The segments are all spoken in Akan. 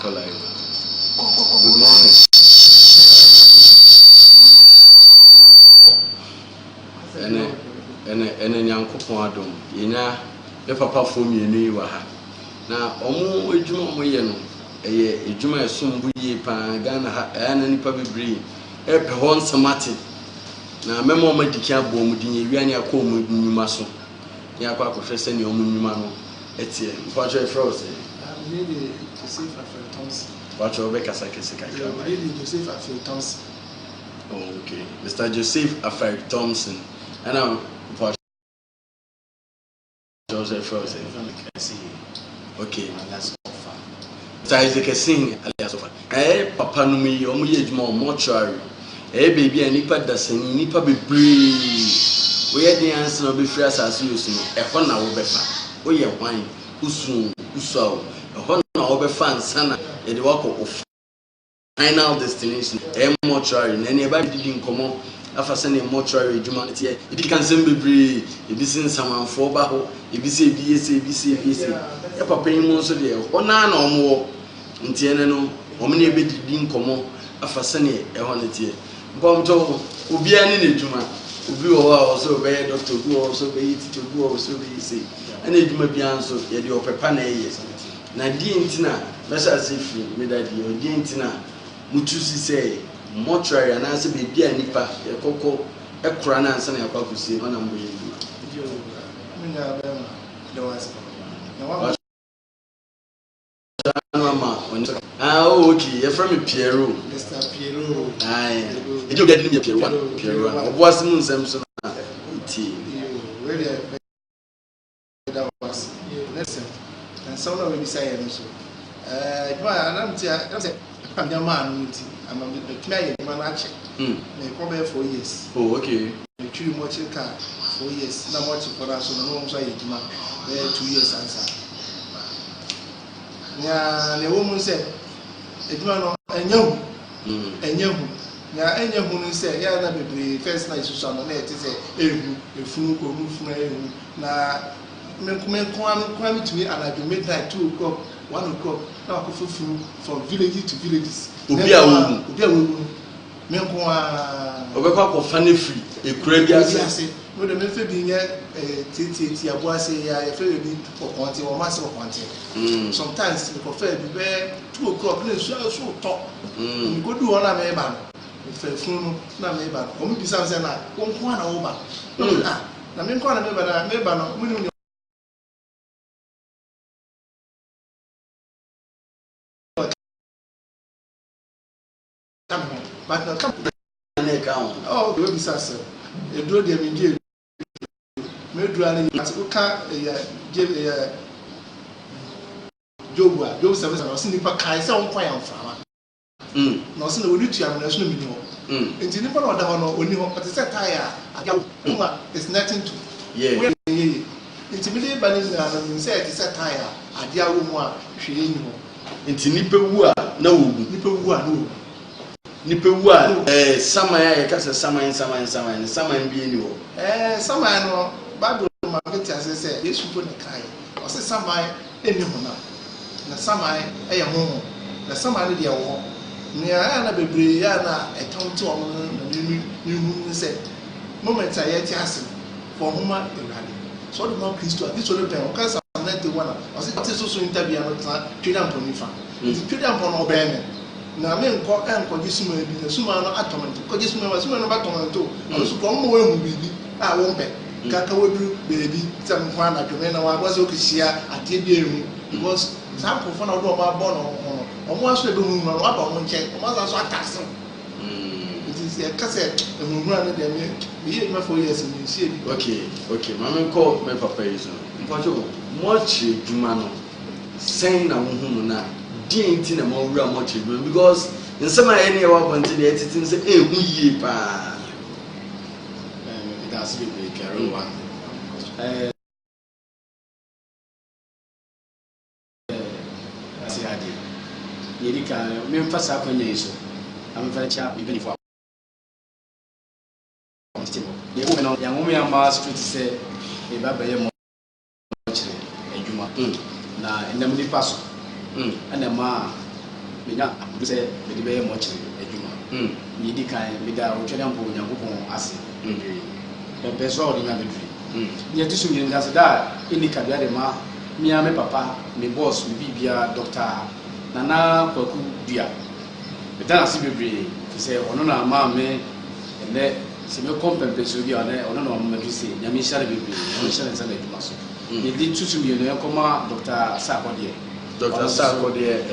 Good morning. Ene nyankopon adom. Yenya me papa fo mienu yi wa ha. Na omo edwuma omo ye no eye edwuma esombu yi pa Ghana ha na nipa bebre e pe ho nsamate. Na memo omo diki abo omo dinye wiane akọ omo nyuma so. Ya akọ akọhwe se ne omo nyuma no etie. Mpacho e froze. Really Joseph Alfred Thompson. Watch over Kasakesi Kakra. Really Joseph Alfred Thompson. Oh, okay. Mr. Joseph Alfred Thompson. And I'm Joseph Frozen. Okay. Mr. Isaac Singh alias Ofa. Papa no me omo ye djuma mortuary. Baby and nipa dasani nipa bebre. We ye dey answer no be free asase yosu no. Ho na wo befa. Wo ye hwan usu usawo. Ho na wo befa ansana ye dey work of final destination. Mortuary na eba didi nkomo afasa na mortuary edwuma tie ebi kan sem bebre ebi sin samanfo ba ho ebi se ebi yese e papa yin mo so de ona na omo ntie ne no omo na ebe didi nkomo afasa na ho na tie mpomto obi ani na edwuma obi wo wa so be doctor obi wo so be teacher obi wo so be yese ana edwuma bi anso ye de opepa na eye na di ntina mesa se fi me dadi o di ntina mutusi say mortuary and answer be dear nipa ekoko ekura na ansa na yakwa kusie ona mbo ye okay you from Piero Mr. Piero you get me Piero oboas mu nsem so na ti really that was listen and so now we say so I'm say I'm your man I'm a clear man actually. Me come 4 years. Oh, okay. Me treat much car 4 years. Now much for us so no so yet man. 2 years answer. Nya le woman say eduma no enyahu. Enyahu. Nya enyahu no say ya na bebre first night so no na e say ehu efunu komu funu ehu na me come to me at midnight 2 o'clock 1 o'clock now I funu from village to villages. Obi awu me ko a obekwa ko fa na free ekura bi ase no de me fe bi nye titi abo ase ya e fe bi okonte o ma se okonte sometimes me ko fe bi 2 o'clock na so to me go do ona me ba no fe funu na me ba o mi bisa se na ko na wo ba na me ko na me ba no mu but now come oh we be sasa e dro de me die me dro ani as o ka jobu a jobu service na so nipa kai se won kwan amfama na so na woni tuam na so no mi no enti nipa na oda ho no oni ho but say tire aga it's nothing to yeah enti me dey balance na no say it say tire ade awo mu a hwere ni ho enti nipa wu a na wogu nipa wu a no nipa wu a saman ya kasa saman bi ni wo saman no bible market ase say yesu go na kai o say saman eni ho na saman e ye ho na saman de ye wo ni ya na bebre ya na etonto o na ni hu say moment a ye ti ase for huma ewade so the man Christo this one pen o kan sa na te wana o say so interview no tra tweda mponi fa tweda mponi obeme na me nko gisuma bi na suma no atomento ko gisuma no batomento no so ko mo ehu bibi a wo mpe kaka wodu bebi tam kwa na dwome na wa gwaze okisia ade bi ehu because some ko fona do ma bo no o mo aso be hu no aba mo nche o ma so atase it is a kase ehu hu na de me ye ma 4 years ni sie bi okay mama nko me papa yeso mpacho mo chi dwuma no sen na wo hu no na DNT na mo wura mo children because in some any wa bonti the editing say hu yie pa it has been a carry one see ade yedika me mfasa akonya iso amfa cha ibeni fo ye wo no ya wo ya ma street say e ba baye mo chire adwuma na ndam ni paso ana ma menya say me de be much adwuma me di kan me da o twede ampo Nyankopɔn ase be so o di na bedri ye tisu mi nda da ini ka bia de ma mi a me papa me boss me bibia doctor Nana Kwaku Dua me da ase bebre say ono na ma me ene se me compempe so bia ono na ma du say nyame share bebre ono share nsa na adwuma so ye di tisu mi no koma Dr. Sakode Dr. Sakode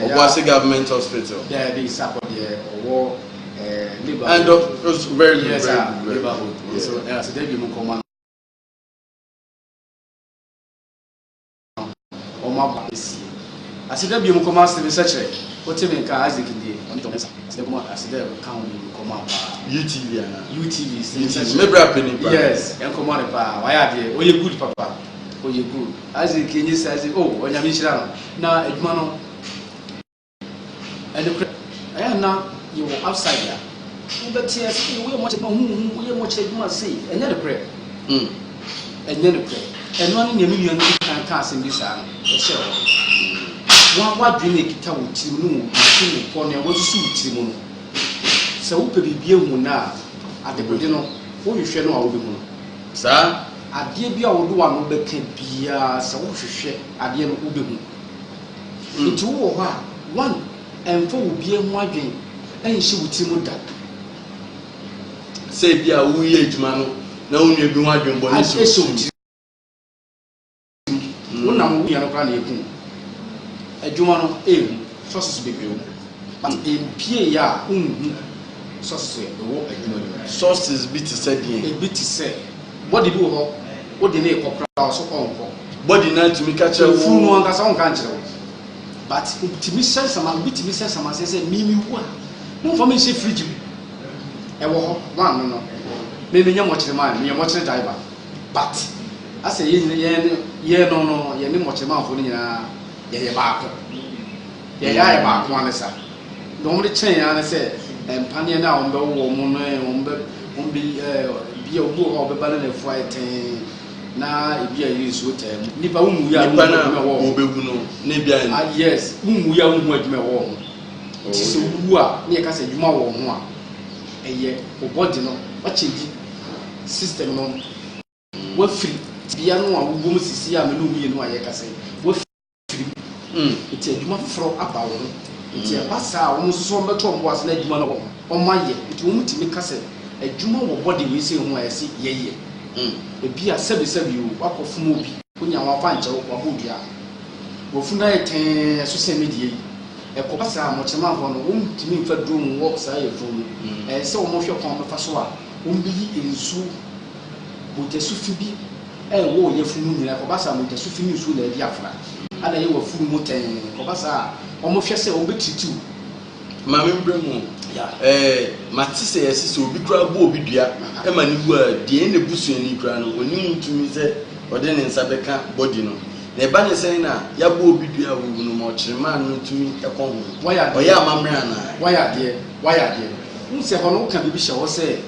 Obuasi Government Hospital. There is Sakode or Liverpool. And it was very yes, very Liverpool. So as a debut command or my policy. As a debut command researcher, what you mean Isaac in the on the as the count command UTV. Maybe happening. Yes, and command why are they? Oh, you good papa. Oh, you good. As the king says, oh, when you're Michelin. Now, Edmano and the I am now you were outside there. But yes, we are much must say, and then a prayer. And then a prayer. And one in a million can cast in this arm. One dream make it out to know upon your suit, Timono. So, be now at the Bodino, for you shall know how we will. Sir? I dear be our one that can be so share at the end of Ubu. Into one and four will be a margin, and she would Timo that. Say, be a wee age man, no only be one but I say so. One number we are not running a Jumano, sauces be built, but in Pia, sauces, the war a sauces bit to say, a bit to say. What did you do? What did they call so on? Body night to me catch a fool one that's on country. But to me, sense some bit to me, sense some say, Mimi, one. No for me, say free you. I walk one, no. Maybe you're watching the man, you're watching the diver. But I say, yeah, no, you're not watching my phone, yeah, back. Yeah, back one, sir. The only chain, I said, and Panya now on the woman, won't be a book of a balance of fighting. Now, if you use with him, Nipa Umuya, yes, Umuya, Umuya, it is a wua, near Casa Juma, a year, or body, what system, what free, piano, woman, see, I'm a movie in my Casa, what free, it's a Juma throw up our own. It's a pass almost so much was led one on my year, it won't make us a Juma body we say when I see ye. A beer 77 walk of movie when you are punch or Budia. Wofuna 10 social media. A copasa, much amount on whom to me for doom walks I from a so much of Faswa, whom be in Su with the Sufibi, and war your fumu like Copasa with the Sufini Su the Diafra. And I were full mountain, Copasa, almost just a bit too. Mammy Bremo. Matisse is so big crab will be dear. Emma, you were the end of Bussy and Ukraine when you to me say, or then in Sabeka Bodino. The banner saying, Yabu be dear, we will no much man to me a con. Why are you, Mamma? Why are dear? Who say, Hono can be sure say,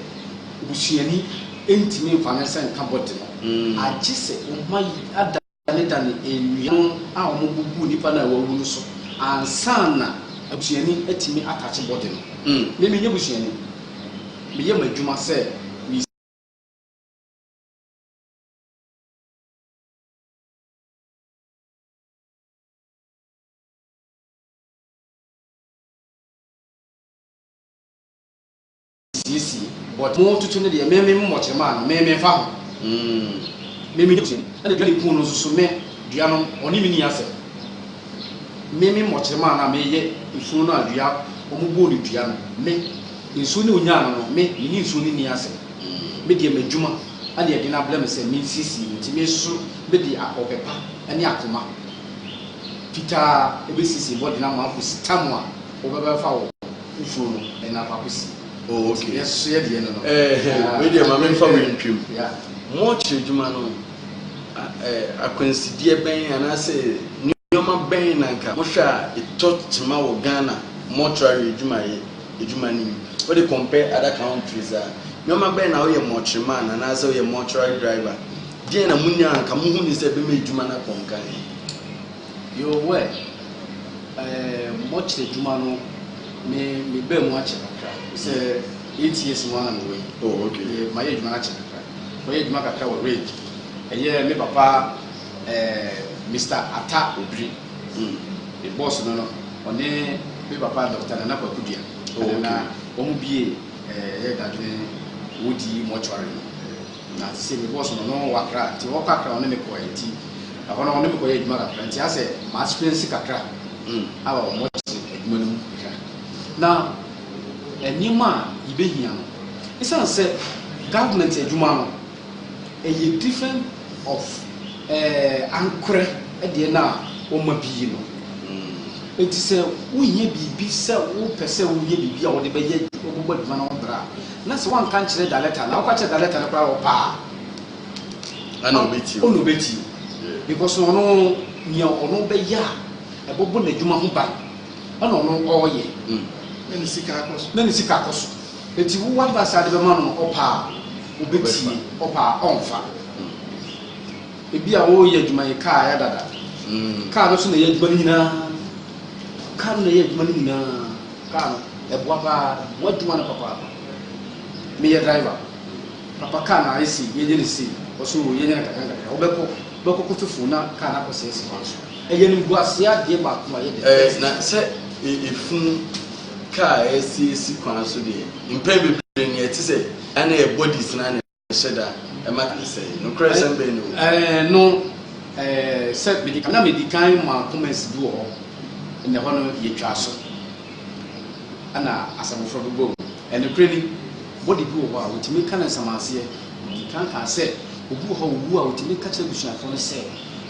Bussiani ain't me finance and Cabotino. I just say, oh, my other than a young our Mubu Nipana will so, and son. Abusiani etimi attach body no me me abusiani me ye madwuma say we see but mo tutu ne de me mo chema me fa me abusiani and the people no so me dua no oni me ni ase me mochema na me ye ifu no adua omubo ni dua no me nsu ni onya no me ni nsu ni ase me de madwuma ade de na blame se me sisi nti me so me de akopepa ani akoma fita ebe sisi body na ma kusi tamwa obeba fa wo ufu no e na pa kusi oh okay yes so ye de no we de ma me fa we ntwem yeah mo chedwuma no akwansidie ben anase Yoma Ben Nanka, Mosha, it taught Tima or Ghana, mortuary Jumani. What they compare other countries are. Yoma Ben, now you're mortuary and also your mortuary driver. Diana Munya and Kamuhun is a Bime Jumana Ponkai. Your way. much the Jumano me be much say 8 years one way. Oh, okay. My age match. My age match was rage. A year me papa Mr. Ata Obri. The boss no on me papa Dr. Nana Pakudia. Oh, na omu that woody mortuary. Na say me boss no wakra ti wakra on me ko enti. Ahono on me ko age match. Enti I say my experience kakra. Our much edwuma na enima ibehia no it's not say government edwuma no a different of ankre e de na o ma bi no enti say wonye bibi say wo pese wo ye bibi a wo de be ye ogbogbo edwuma no bra na say wan kan kire daleta na wo ka kire daleta na kwa wo pa ana obeti ono beti because ono nya ono be ya ebobo na edwuma ho ba ana ono oye Many sick across. Eti wo wa ba sa de be ma no opa obeti opa onfa ebi a wo ye adwuma ye kaa ya dada kaa no so na ye adwuma nyina kaa no na ye adwuma nyina kaa no eboa ba wo adwuma na papa me ye driver papa kaa na isi ye je ni si oso ye nyina kakanga wo beko ko fufu na kaa na ko se esi so eye ni bu asia de ba ko ye de na se ifun car SCC kwan so de impre bebre ne eti se ana e bodies na na sheda e ma ka se no crescent be no no set medical ma comments do ho ne ho no ye twa so ana asamofo bebo ene kreni body bi wo a wotimi ka na samase e kan ka se obu ho wu a wotimi ka kire busuafo no se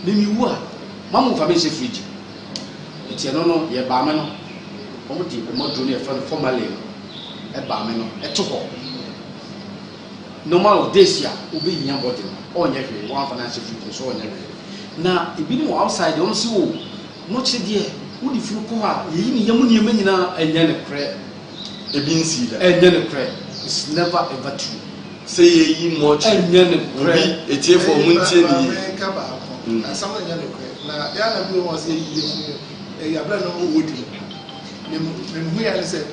ne mi wu a mamu fa be she fridge eti no ye ba me no omo di omo drone e fa formally e ba me no e to ho normal days ya obi nya body no onye hwe one financial fridge so onye hwe na ebi ni outside on si wo mo che de wo di furu ko ha yi ni yamu ni nyina enye ne kre ebi nsi da enye ne kre it's never ever true say yi mo che enye ne kre etie for mu ntie ni ka ba ko na sama enye ne kre na ya na bi won say yi ya bra no wo di me mu ya se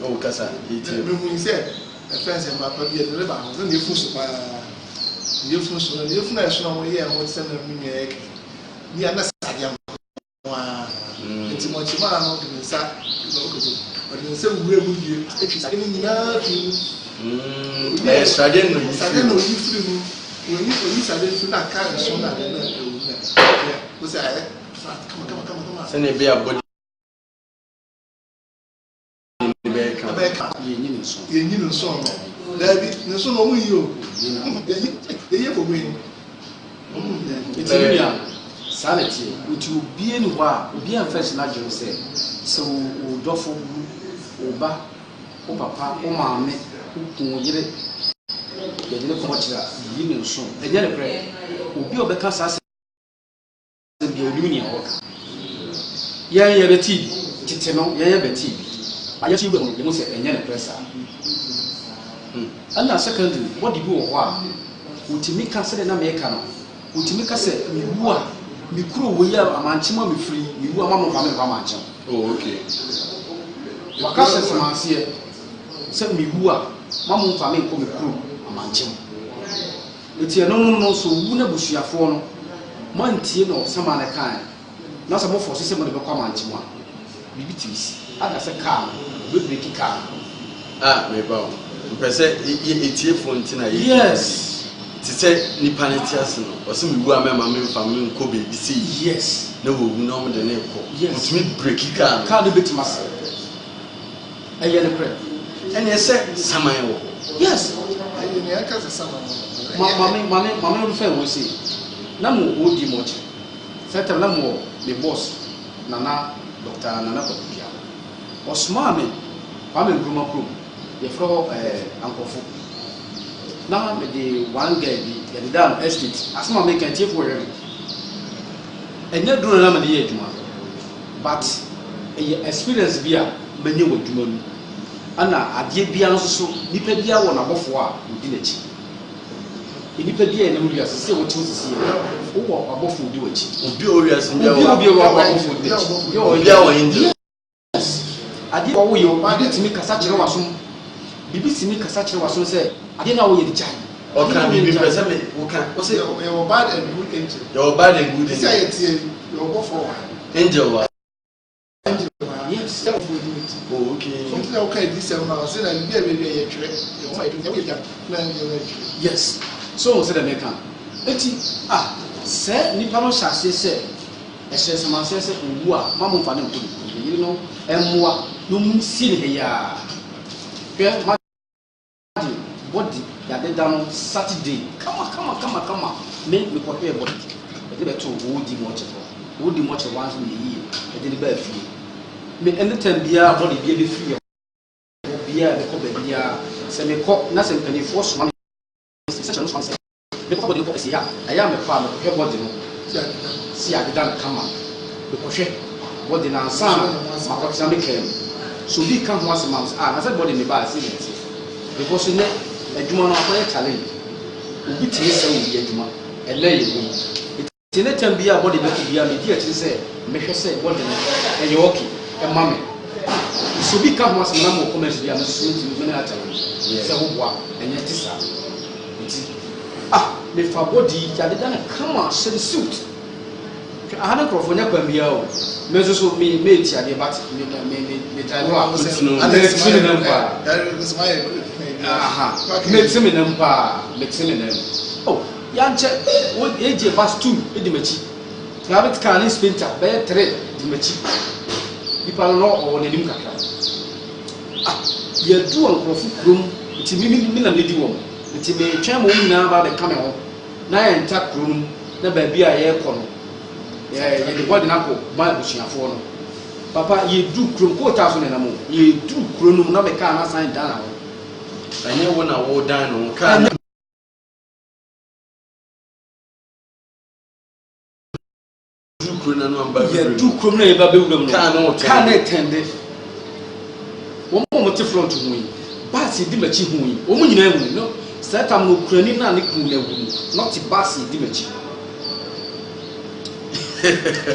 o kasa etie me mu se e fence ma pa bi de ba no ne fu so pa ne fu so ne fu na so no ye ho se na mi ye ni ana sa ya wa enti mo chi ma no de sa no ko de se wure mu die e fi sa ni nyina tu sade no yi firi mu oni sade fu na ka so na de na e wu na ko se aye kama se ne be abodi ye nyino so no dabi ne so no mu yi o ye ko gbe ni etiria sanity uti obie ni ho a obie anfesh na jero se so o dofo o ba o papa o maame o kun yire ye de ko chira yi ni so enye le pre obi obeka sa se bi odum ni ho ye beti tete no ye beti aye chi gbe mo ye mo se enye le pre sa ana secondary body bi wo ho a utimi ka se na me ka no utimi ka se miwu a mikuro wo ya amanchema me free miwu a mama fa me kwa manchem oh okay waka se semanse se miwu a mama fa me ko mikuro amanchem eti no so wu na busuafo no mantie no sama na kan na so mo force se mo de kwa manchem a bibi tisi aga se ka be break ka me ba mpese etie phone tina yes tite ni panetias no oso mi wu amema me mfa me nko be bi si yes na wo wu na mo de na ko mutumi break ka no betima se eye ne pre ene ese saman wo yes aye ne aka se sama mama no fe wo se na mo odi mo che setem na mo the boss nana Dr. Nana Pakudia osma me pa me groma pro ye fro ankofo na me the one guy bi the down estate asma me kan chief worry enye duro na me dey adwuma but experience bi a menye wadwuma nu ana ade bia no so nipa bia wo na bofo a odi na chi nipa bia na mu bia se wo ti sisi wo abofo di wachi obi o wiase obi wo abofo di obi a wo angel ade wo yo bibi timi kasa kire waso bibi timi kasa kire waso se ade na wo ye di jai o kan bibi pese me wo kan o se your bad and good angel your bad and good angel say it your go for angel wa yes oh okay something okay this say now say that be e twere you want to do na yes so say the make am eti se nipa no hyase se ehye samase se owu a mamu fa ne nkodu yiri no emmoa no mu si ne ya hwe ma body ya de down Saturday come me ko hwe body e de beto wo di mo che once me yi e de ba fie me anytime bia body bia be free bia be ko ba bia se me ko na se mpanifo so ma se chano so me ko body ko se ya aya me fa me hwe body no si ya de down kama me ko hwe body na san ma ko se me kem so bi kan ho asema na se body me ba se ne because ne adwuma no akoye challenge obi tie se wo bi adwuma ele ye go tine tambia body be bia me dia tie se me hwe se body no e ye okay e ma me so bi kan ho asema na mo comment bia me so nti me na challenge se wo boa enye tisa nti me fa body ya de na kama she suit ahana microphone kwa bia o me so me ti ade but me try no a me na mpa medicine nampa oh yanche wo eje bus 2 edi machi ngabet kan spinter be 3 di machi ipa no o nenim kakra ye du ankrofo krom nti mi na ledi wo nti me twa mo nyina ba be kame ho na ye nta krom na ba bia ye kɔ no ye de body na ko ba busuafo no papa ye du krom ko ta so ne na mo ye du krom na be ka na sign down na anya wo na wo dan no kan du krona no amba ye du krona e ba be wudom no kan na tende wo mo te front hu yi bus di machi hu yi wo mo nyina hu no setam no krani na ne kun na hu not bus di machi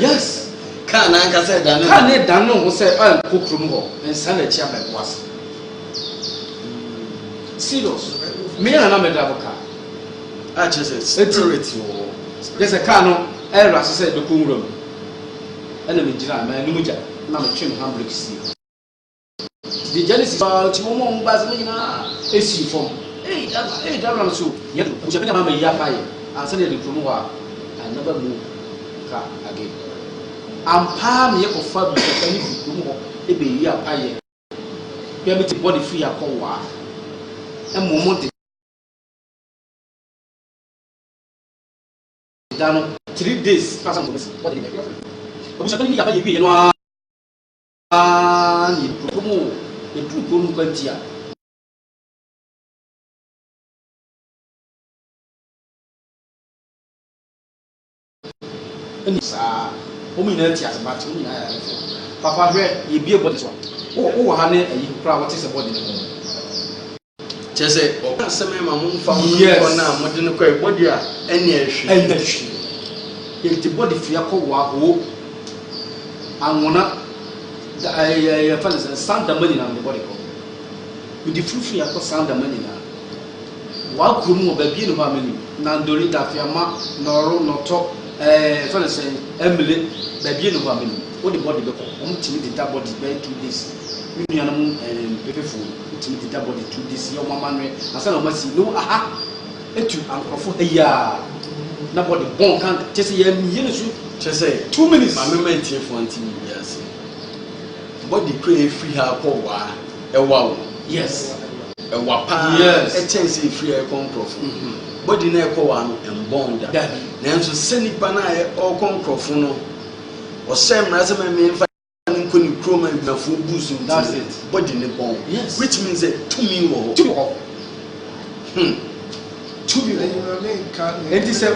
yes kan na nka se dan no kan na dan no ho se an kokrom ho ensa na chi aba boas serious me na me da boka just spirit wo yes a car no era so say do kunrum ana me gira ma no muja na me twem handbrake si the genesis ti mo mo ngba se nyina esi form da na so ye do o je na ma ya pa ye ansa na de promo wa anaba mu ka again ampa me ye ko fa bi ka ni promo ho e be ya pa ye ya me ti body free akwa moment dano 3 days passa mo what did you o bisa kan ya ba ye no ni promo e tu ko nu kwantia ni sa o mi na ti asaba ti o mi na ya papa hwe ye bie body so o ha ne ayi kra what is body ne chese o ka seme ma mo mfa mo na mo de no kwa body a ene ahwi ye ti body fi akwa ho anwona ya fa le sound the money na the body ko with the free akwa sound the money na wa kru mu ba bi no ba mani na ndori da fi ama no no to fa le say emile ba bi no ba mani o the body be ko o mu timi the body by 2 days mi nua no pepefu timi the body 2 days yo mama no asa na masi no aha etu ankrofo eya na body bon kan chese ye mi ne su chese 2 minutes ma me tie for anti yes body pray free ha ko wa e wa wo yes e wa pa yes e chance free e controfo body na e ko wa no embon da na enso seni pa na e o controfo no o sem na se me mfa nko ni chroma na fu boost that's it body ne bon yes which means that to me wo to be it is a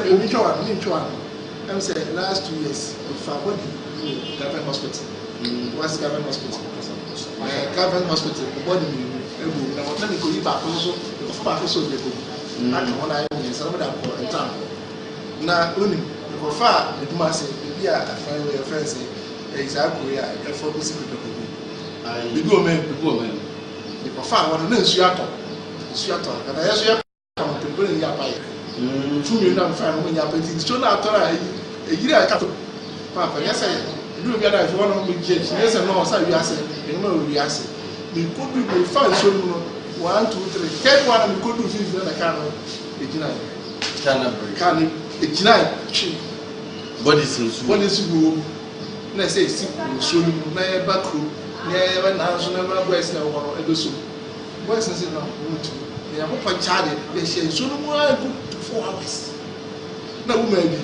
I'm saying last 2 years if I body government hospital what's government hospital government hospital body na what na ko iba ko so of pa so de ko na ko na yin sa na ko entam na oni go far the do say be a find your friends say exactly I for go see people go be go men the go far what no nsu ato and I so come to bring ya buy fu me na find mo nya peti so na atora e yiri aka to papa yes say do be that if you want to be judge yes no say you say you know we say me could be go find so no 1 2 3 third one me could do 5 na can e gina can e gina chi body sinsu na say si so no na e back room na e ba na so na boys na wo e do so boys na say no want ya ko pachade e she so no mo go 4 hours na woman bi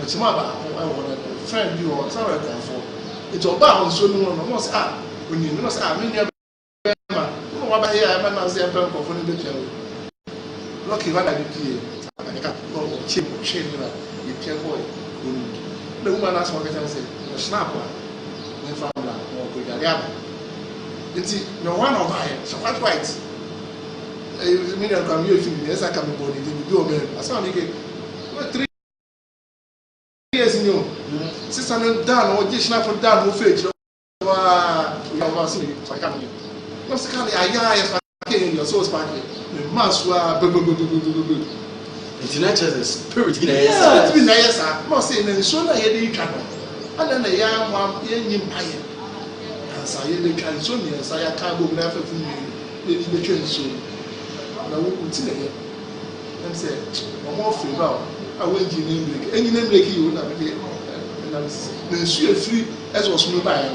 o ti ma ba I want friend you or somewhere come for it oba on so no no say oni no say me nya ma no wa ba here ma na say e pen ko fo ni be twa lucky what I did I got go chip chain na you pay boy the woman ask what can say no snap one when family or go jare aba nti no one of I so white me na come you feel yes I come body dey do o me asa me ke 3 years in you sister no down or just snap down no fake wa we have seen it I can't no say can I in your soul sparkling the mass wa internet is a spirit in yes be na yes no say na so na ye dey twa no ana na ya ma ye nyim aye asa ye dey twa so ni asa ya ka go na fa fu ni dey twa so na wo ti na ye am say o mo free ba a we ji ni break enyi na break you na be na su e free as was no ba ya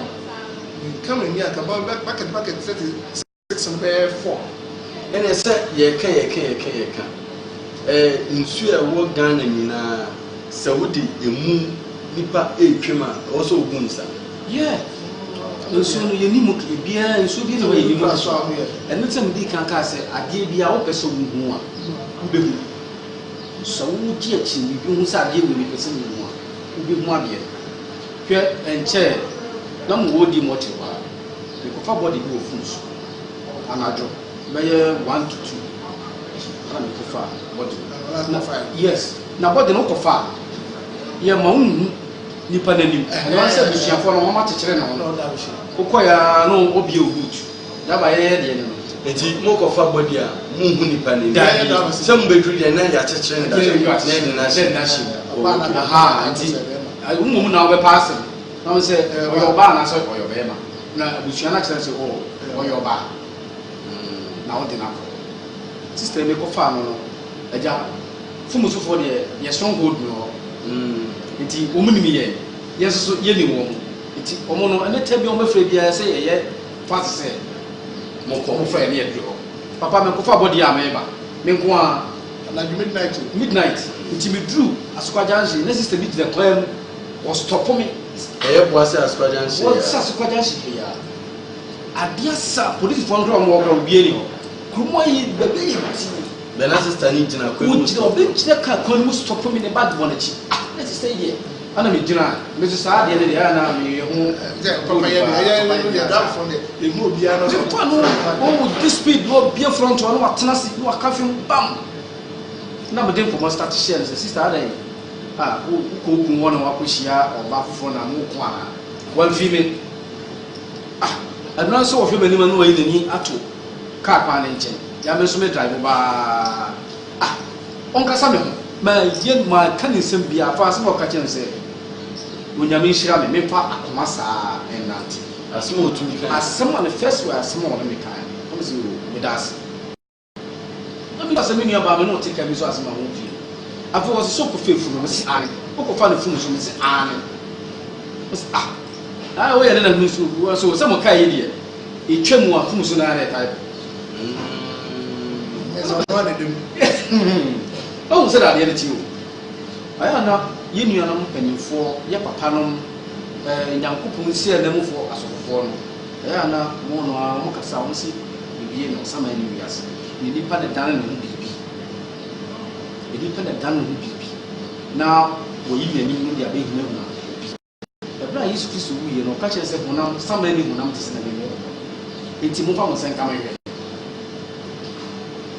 ni come ni aka ba bucket 36 and 4 and I said ye ka nsu e wo Ghana nyina Saudi emu nipa etwema also ogunsa yeah nsu no ye ni mu bia nsu bi no ye ni mu so aho ye eno tem di kan ka se ade bia wo pese wo hu a wo be hu so wo di achi ni bi hu sa ade wo ni pese ni hu a wo be hu ade hwe enche na mo wo di mo te wa e ko fa body bi wo funsu anajo meye 1 to 2 ana ko fa body na 5 yes na body no ko fa ye ma hu nipa nanim na se busuafo no ma tekere na no da bushi kokoya no obi ogut da ba ye de no enti mo ko fa body a mo hu nipa nanim da se mo bedru de na ya tekere na na shi aha enti mu na we pass na se oyo ba na so oyo be ma na busua na kire se oyo ba na wo de na ko sister me ko fa no aja fumu so for de ye stronghold no nti wo munimi ye yes so ye ni wo nti omo no ene tabi o mafre bia se ye fast se mo ko mo fra ne ye do papa me ko fa body am eba me nko a na midnight nti me drew asukwajanji na sister bi de claim was stop me boase asukwajanji what asukwajanji ya adia sa police phone ro mo ko bi ni kumo yi bebe yi ti bena sister ni jina ko mo ti obi jina ka ko mu stop me ne bad one chi let us say here ana me jina me so sa de ne de ana me hu papa ye ya da from the mo bia no so no oh this speed no bia front one wa tena si no aka fi bam na me dem for start share sister ada yi ko kun wona wa ko shia oba fofo na mo ko ana wan fi me aduna so wo fi mani ma no yi ni ato car pa ne nchen ya me so me drive ba on ka sa me ma yen ma kan nsem bia fa so ka chen se onyame nhira me pa akoma saa enant asmo otumi kan asem on the first way asem on me kan o me say me das na me asem ni aba me no take me so asem ho fi afo was so ko fefu no me say an o ko fa ne funu so me say an me say o ye na hu so so mo kai ye e twam a funu so na na type so one of them oh so that the tiu aya na ye nuanom panimfo ye papa nom nyankopon sie na mufo asofofo no aya na mo no a mo kasa mo si bibie no sama ni wiase ni nipa na dan no bibi ni nipa na dan no bibi na wo yi nani no dia be hina huna ebra Yesu Kristo wu ye no ka kire se honam sama ni honam tese na be mo enti mo fa mo sen kama hwe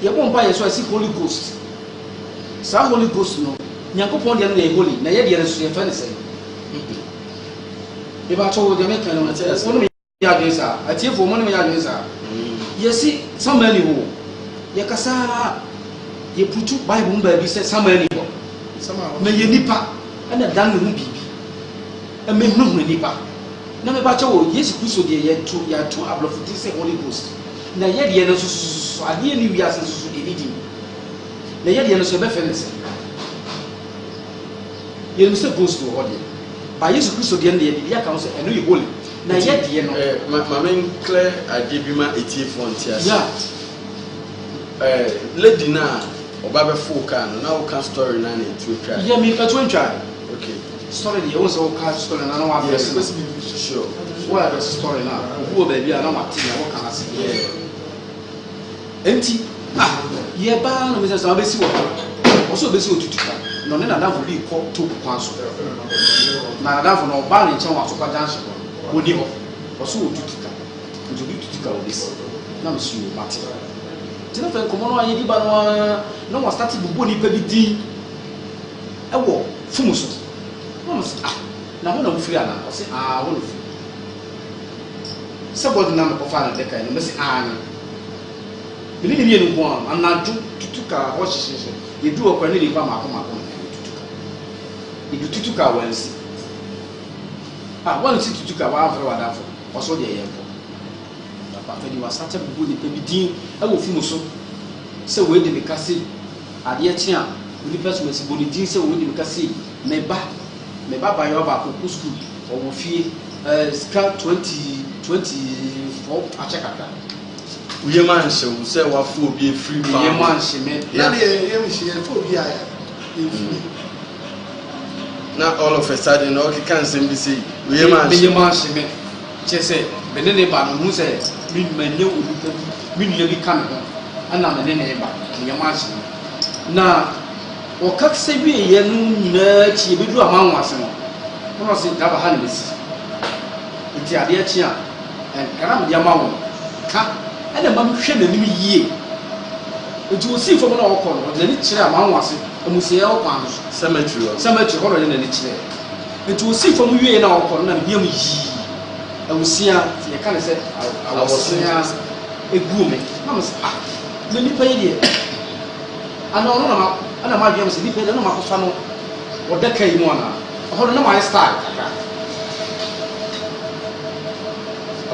ye bon ba Yesu asi Holy Ghost sa Holy Ghost no nyankopɔn deɛ no yɛ holy na yɛ deɛ no so yɛ fɛ ne sɛ eba to deɛ meka no wɔn mu yɛ adwene saa atiefo wɔn mu yɛ adwene saa yɛsi samani ho yɛ kasa yɛ putu bible mu baabi sɛ samani ho na yɛ nipa ɛna dan ne ho bibi ɛmɛ hunu nipa na me ba kyɛ wɔ yesu kristo deɛ yɛ to ablɔfo ti sɛ holy ghost na yɛ deɛ no so adeɛ ne wiase so deɛ ne di na yɛ deɛ no so ɛbɛfɛ ne sɛ yɛ no sɛ ghost wɔ hɔ deɛ ba yesu kristo deɛ no deɛ yɛ ka ho sɛ ɛno yɛ holy na yɛ deɛ no maame nkle adeɛ bi ma etiefo nti ase ya lady na ɔba bɛfo kaa no na woka story na na etu atwa yɛ mi ɛtu ntwa okay story deɛ wɔn sɛ wɔka story na wa abɛs sure wɔn abɛs story na obi wɔ baabi a na wate na wɔka ase enti yɛ baa na mɛ sɛ ɔbɛsi wɔ ɔsɔ ɔbɛsi wɔ tutu ka na ɔne nadamfo bi kɔ to kwan so na nadamfo na ɔbaa ne nkyɛn wɔ asokwa dansi hɔ ɔni hɔ ɔsɔ wɔ tutu ka nti obi tutu ka ɔbɛsi na mɛ si wɔ mate tina fɛ nkɔmɔ no ayɛ di ba no na wɔn start bubu nipa bi din ɛwɔ fum so na wɔn sɛ na wɔn na wɔn firi ana ɔsɛ wɔn na firi sɛ bɔdi na mɛkɔfa na dɛka yi na mɛ sɛ no ɛni ni mienu bɔn anadwo tutu ka ɔhyehyɛ yɛdu ɔkora ne nipa maako na yɛdu tutu ka wɔn si wɔn si tutu ka wɔn afɛrɛ wɔn adafo ɔsɔ deɛ yɛn kɔ papa di wasate bubu nipa bi din ɛwɔ fum so sɛ wɔn de mika se adeɛ kye a nipa so wɔsi bɔ ne din sɛ wɔn de mika se mɛba bayɔ baako kɔ sukuu ɔwɔ fie sika 24 akyɛ kakra uye man hyɛ wo sɛ wafo obi efiri pa uye man hyɛ me na de yɛ hyɛ fo obi a na all of a sudden all the can nsɛm bi say uye man hyɛ me kyɛ sɛ bene ne ba no hu sɛ mi manyɛ onipa bi mi nua bi ka me ho ɛna mene ne ba uye man hyɛ me na wɔka sɛ wie yɛ no nyinaa akyi ebedu amanwo ase no ɔno sɛ daba ha na besi nti adeɛ akyi a ɛnkara me de ama wo ka ɛna ma hwɛ n'anim yie nti osi fam na ɔkɔ no ɔde n'ani kyerɛ amanwo ase amusia ɔkɔ ano cemetery hɔ na ɔde n'ani kyerɛ nti osi fam wie na ɔkɔ no na bia mu yii awusia yɛka ne sɛ awusia egu me na mo sɛ na nipa yi deɛ ana ɔno na ma adwene sɛ nipa yi na ma kɔfa no ɔda ka yi mu ana ɔhɔ no na ma ayɛ style kakra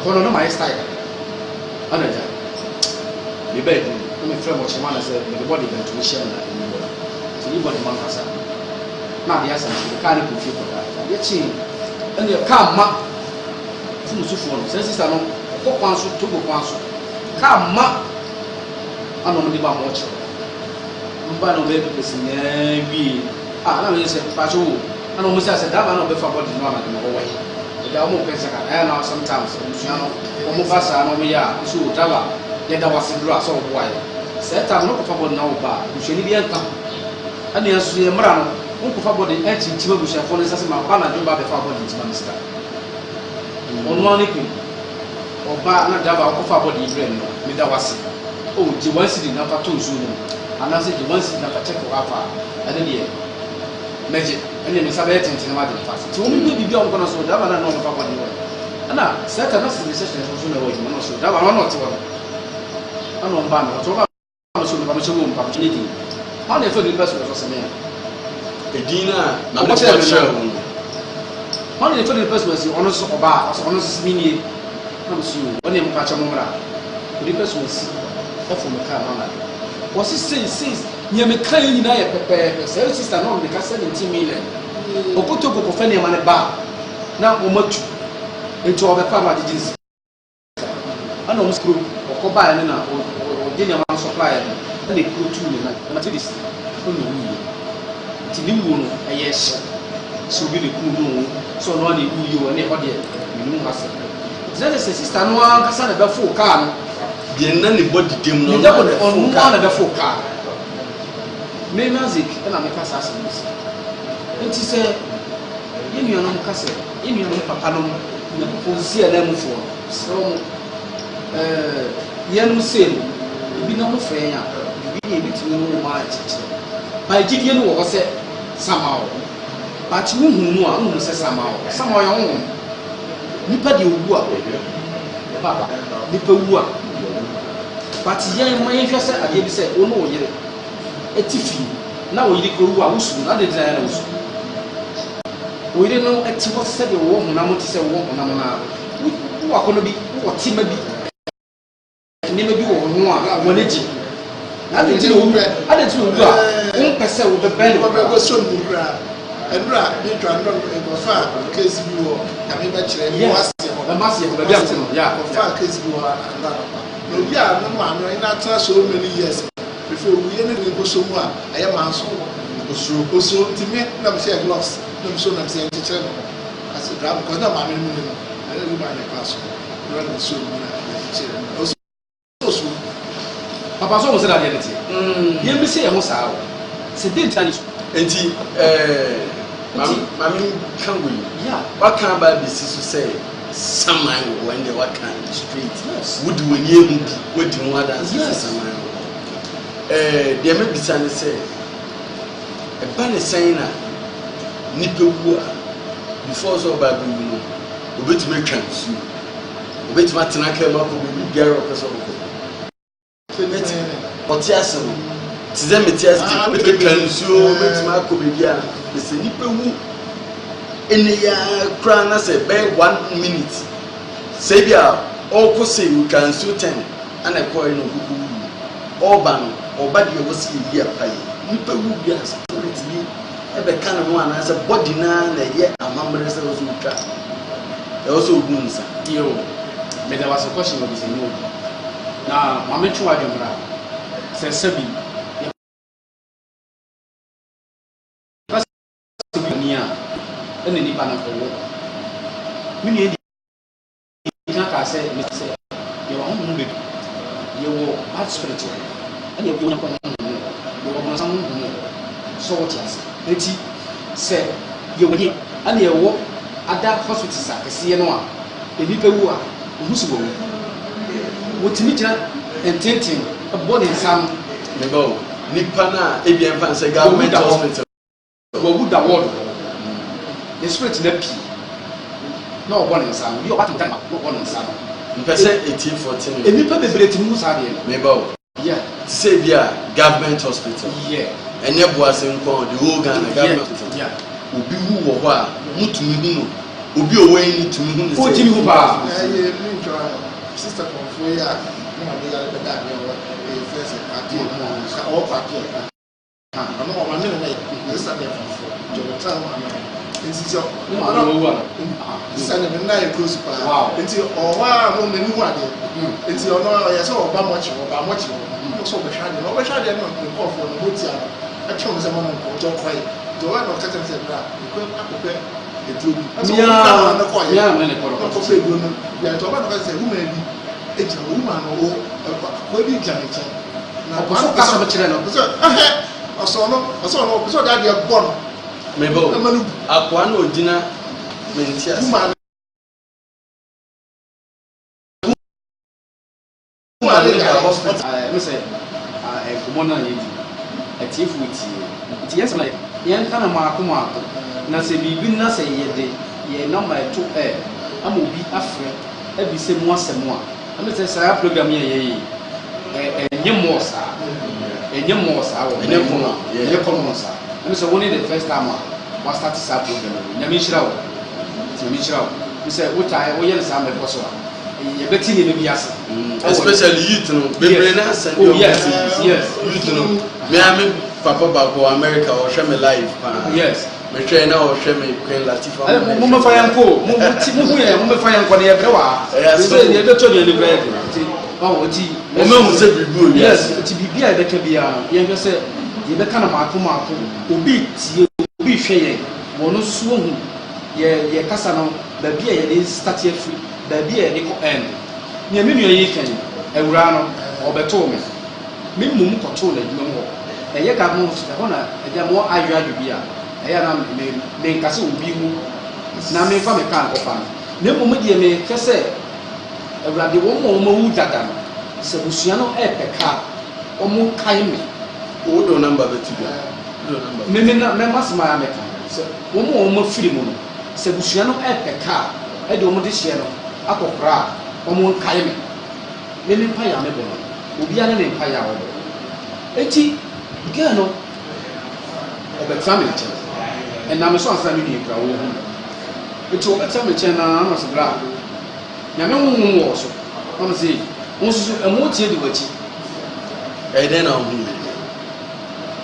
ɔhɔ no na ma ayɛ style kakra ana gya me bɛɛ di na me frɛ mo kyema na sɛ me de bɔde bɛnto mo hyɛ na ɛni bɔ nti ni bɔde ma nkasa na adeɛ asɛm me kaa ne kɔ fie kɔda adeɛ kye ɛne kaa ma funu sufoɔ no sɛ sista no ɔkɔ kwan so togo kwan so kaa ma ana ɔmo de ba mo ɔkyerɛ mba na ɔbɛyɛ pepɛ si nyinaa wie na meyɛ sɛ pakyɛ wo ana ɔmo sɛ sɛ daba na ɔbɛfa bɔde no anade na ɔwɔ yi ɛda ɔmo pɛ sɛ ka ɛyɛ na sometimes abusua no ɔmo ba saa na ɔmo yɛ a nso wɔ daba yɛda wase duro a sɛ ɔboa yɛ sɛ ɛta no ɔkɔfa bɔde na ɔba abusuani bi ɛnka ɛne nso yɛ mmra no ɔnkɔfa bɔde ɛkyinkyim abusuafoɔ no nsa sɛ ma ba na dwo ba bɛfa bɔde ntima no sika ɔno ani pɛ ɔba na daba ɔkɔfa bɔde ibrɛ no meda wase gye wansidi na fa to nsuo no anaasɛ gye wansidi na fa kyɛkɛ wafa ɛne deɛ mɛgye ɛne me nsa bɛyɛ tenten ma de fa nti wɔn bɛ biribi a wɔn kɔnɔ so daba na ɔno fa bɔde wɔ ɛna sɛta na sɛ sɛhyɛ nso na ɛwɔ adwuma no so daba na ɔno ɔte hɔ ɛna ɔmba no ɔte hɔ ba so nipa hyɛ wɔ mpa kyɛ ne din ɔno ɛfɛ nipa so ɛsɔ sɛmɛ edin na ɔmo kyerɛ wɔn ɔno ɛfɛ nipa so ɛsi ɔno so ɔba ɔno so minie na mo so ɔno ɛmu pa kyɛ mo mra nipa so ɛsi ɛfɔ me kaa no na wɔsi sei nyɛ me kaa yɛ nyinaa yɛ pɛpɛɛpɛ sɛ sista na ɔmo de ka 17 million ɔkoto kɔkɔfɛ nneɛma ne ba na ɔmo atu nti ɔbɛfa ma agyegye nsi ɛna ɔmo sukuru ɔkɔ baa ne na ɔgye nneɛma no supply no ɛna ekuro tu ne na ɛna te de si ɔna wuo nti ne wuo no ɛyɛ ɛhyɛ sɛ obi de kum no wo sɛ ɔno ana ewu yie wɔ ne ɛhɔ deɛ minnu ha sɛ gyina sɛ sista no ankasa na bɛfo kaa no deɛ na ne bɔ didem no ɔno na bɛfo kaa me music ɛna meka saa asɛm bi nti sɛ yɛn nuanom ka sɛ yɛn nuanom papa nom nyankopɔn si a na mufoɔ sɛ ɔmo yɛnom se no ebi na mo frɛ yɛn a ebi ne ebi tumi no ma akyekyere ba gyidie no wɔ hɔ sɛ somehow but who no a say somehow you won nipa de owu a baba nipa wu a but yan man hwe say ade bi say ono oyire etifi na oyire ko wu a wusu na de design na wusu oyire no eti wo say de wo honam ti say wo honam na wo akono bi wo tima bi ni ma bi wo ho a wo neji ade ti owu a won pese wo be ben wo be go so ni kra endura ni twa ndo go fa case bi wo na me be kire ni wase ho na mase ho be bi atino ya go fa case bi wo anda no bi a no ma no ina tra so many years before we any go so mu a aye man so oso ntimi na me say gloves na me so na me say kire no as a drama because na ma me mu no aye we ma na pass no na so mu na kire oso papa so mo say that reality ye me say e mo saa o se dey tani enti mami kanwe yeah what can ba be so say saman when they what can straight would when you would do more than saman they may be saying say e ba ne saying na nipa wu a before so ba be wu no obetime twan su obetime atena ka ma ko be biara o person ko otiaso tize metias di be twan su obetime akobedi a be se nipa wu ene ya kra na say be 1 minute say bia all ko say you can so 10 ana ko no kuku oban oba de wo say bia pai nipa wu bia spirit ni e be kan no ana say body na ye amamre say wo so twa e wo so ogun nsa yo me da was a question of this no na mama twa adwumra say sabi ene nipa na ko wo mi ni di ka say me say ye wa hono be ye wo bad spirit ene ye wo na ko ye wo na sam ho so what yes eti say ye wo ni ene ye wo ada hospital sa kese no a nipa wu a ohusu wo wo timi kira ententin body sam me go nipa na e bien fan say government hospital wo would award the spirit na pi na obo nsa no bi o batata na obo nsa no mpese 1814 e nipa bebre ti mu sa de me go yeah say bia government hospital yeah enye boase nko the whole Ghana government hospital yeah obi wu wo ho a mutumi hu no obi owen ni tumi hu o timi hu ba ye mi twa sister for ya na be ya be da be wo e first party ka o party ha no o ma me na sister be for jo ta ma na ntio no no wo sister na na e close pa ntio o wa mo me ni hu ade ntio no ya so o ba mo chi no so be hade no ko fo no mo ti a e twa mo se mo ko jo kwai jo wa no ka tell say bra ko akopɛ eduro mia me ne koro ko fe eduro no ya to ba no ka say woman bi ejira woman no ko bi gya ne kya na ko so ka so kire no so oso no so da dia bo no me bo akwa na odina mentia woman me say ko na ye di atifu ti yes like yen kana ma akoma na se bibi na se ye de ye number to amobi afre abi se mu asemu a me say sa program ye enye mo sa wo enye kono sa me say one the first time we start sa program nyame hira wo me say wo tai wo ye sa me koso ye beti ni be biase especially youth no bebre na send you yes youth no me am papa bako America or show me live yes me try na o show me Queen Latifah mo me fa yanko mo hu ye mo me fa yanko na ye bre wa say ye be to ye bre ti o ti o me hu say bibu yes ti bibia e be ka bia ye be say ye be kana maako obi tie obi hwe ye mo no so hu ye kasa no ba bia ye dey start ye free ba bia ye dey ko end ne me nua ye kan ewura no obeto me mum koto na djuma mo eye ka mo so ho na eja mo aywa bibia eye na me nkase obi mu na me fa me kan ko fa na mum de me kese ewura de wo mo wu dada no se busua no e peka o mo kai me o do number betu me masma ya meka se wo mo firi mu no se busua no epeka e de wo de hye no akokora wo mo nkae me mpa ya me bo no obi ana ne mpa ya wo eti girl no obetra me nche na me so ansa me ni kra wo hu eti obetra me nche na no se bra nyame wo wo so no se wo so emo tie de wachi then na hu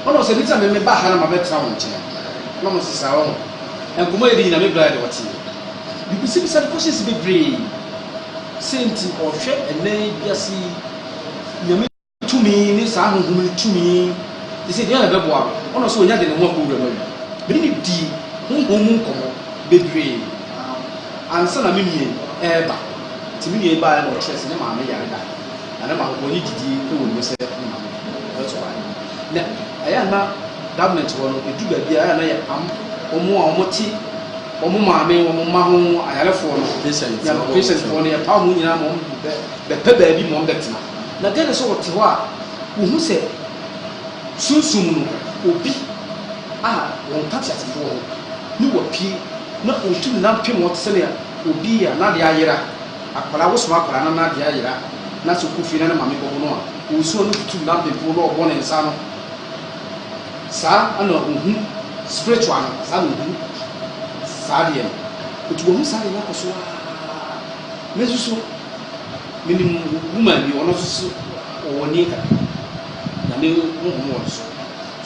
ono se nita me ba ha na ma betra wo nche no mo sisa wo enkomo yedi na me bra de wati bi bi se questions be brave senti ohwe enen biasi nyame tumi ni sa honhom tumi dise dia na beboa ono so onya de ne ho akowura ma bi ni di honhom nkomo be brave ansa na me mie eba ti me mie ba na o chese ne ma me yare da na ma ko ni didi ko wo se na me that's why na aya na government wo no edu ba bia aya na ya am omo a omo ti omo maame omo ma ho ayarefo no patient for no ya pa mu nyina mo be pe ba bi mo betina na gane so wote ho a wo hu se sunsum no obi a won ka fiate fo ho ni wo pie na otu na pem wo tse ne obi ya na de ayera akwara wo so akwara na de ayera na so ku fi na maame ko no a wo so no tutu na pem fo no obo ne nsa no sa ana ohu spiritual no sa no ohu sa de otu wo sa ya ko so a mesusu minim woman bi ono so o woni ka na me wo mo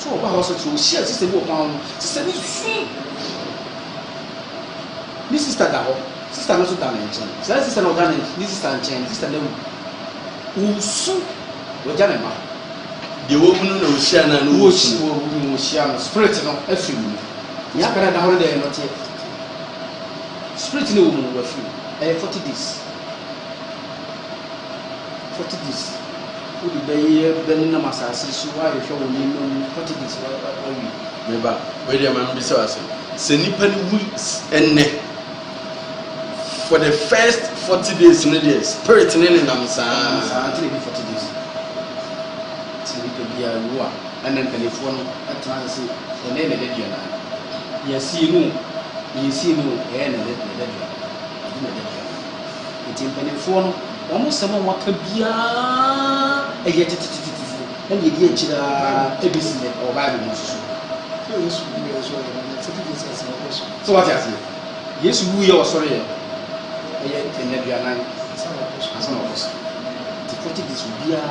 so ba ho so to share sister bi o pa no sister ni su ni sister da ho sister no so da na nchen sister no da na ni sister nchen sister na wo su wo ja na ma de wo bunu na o share na no wo share no spirit no afi mu ya kara da ho de no te spirit ni wo mu wa fi 40 days 40 days udi baye ben na masasi su wa ye hwe woni no 40 days wa wi meba we dey man bi so ase se nipa ni wu enne for the first 40 days no dey spirit ni ni nam sa until be 40 days ti bi bia ruwa anan telefon atran se ene ne de dia na ya si no e ne de dia ina de dia ti telefon omo sema waka bia eye titititifu na ye die chira ebisi ne o ba bi mo so Yesu bi o so na titi di sasa o so so what you say Yesu wu ye o so re eye enya bia na asa na o so ti 40 days bia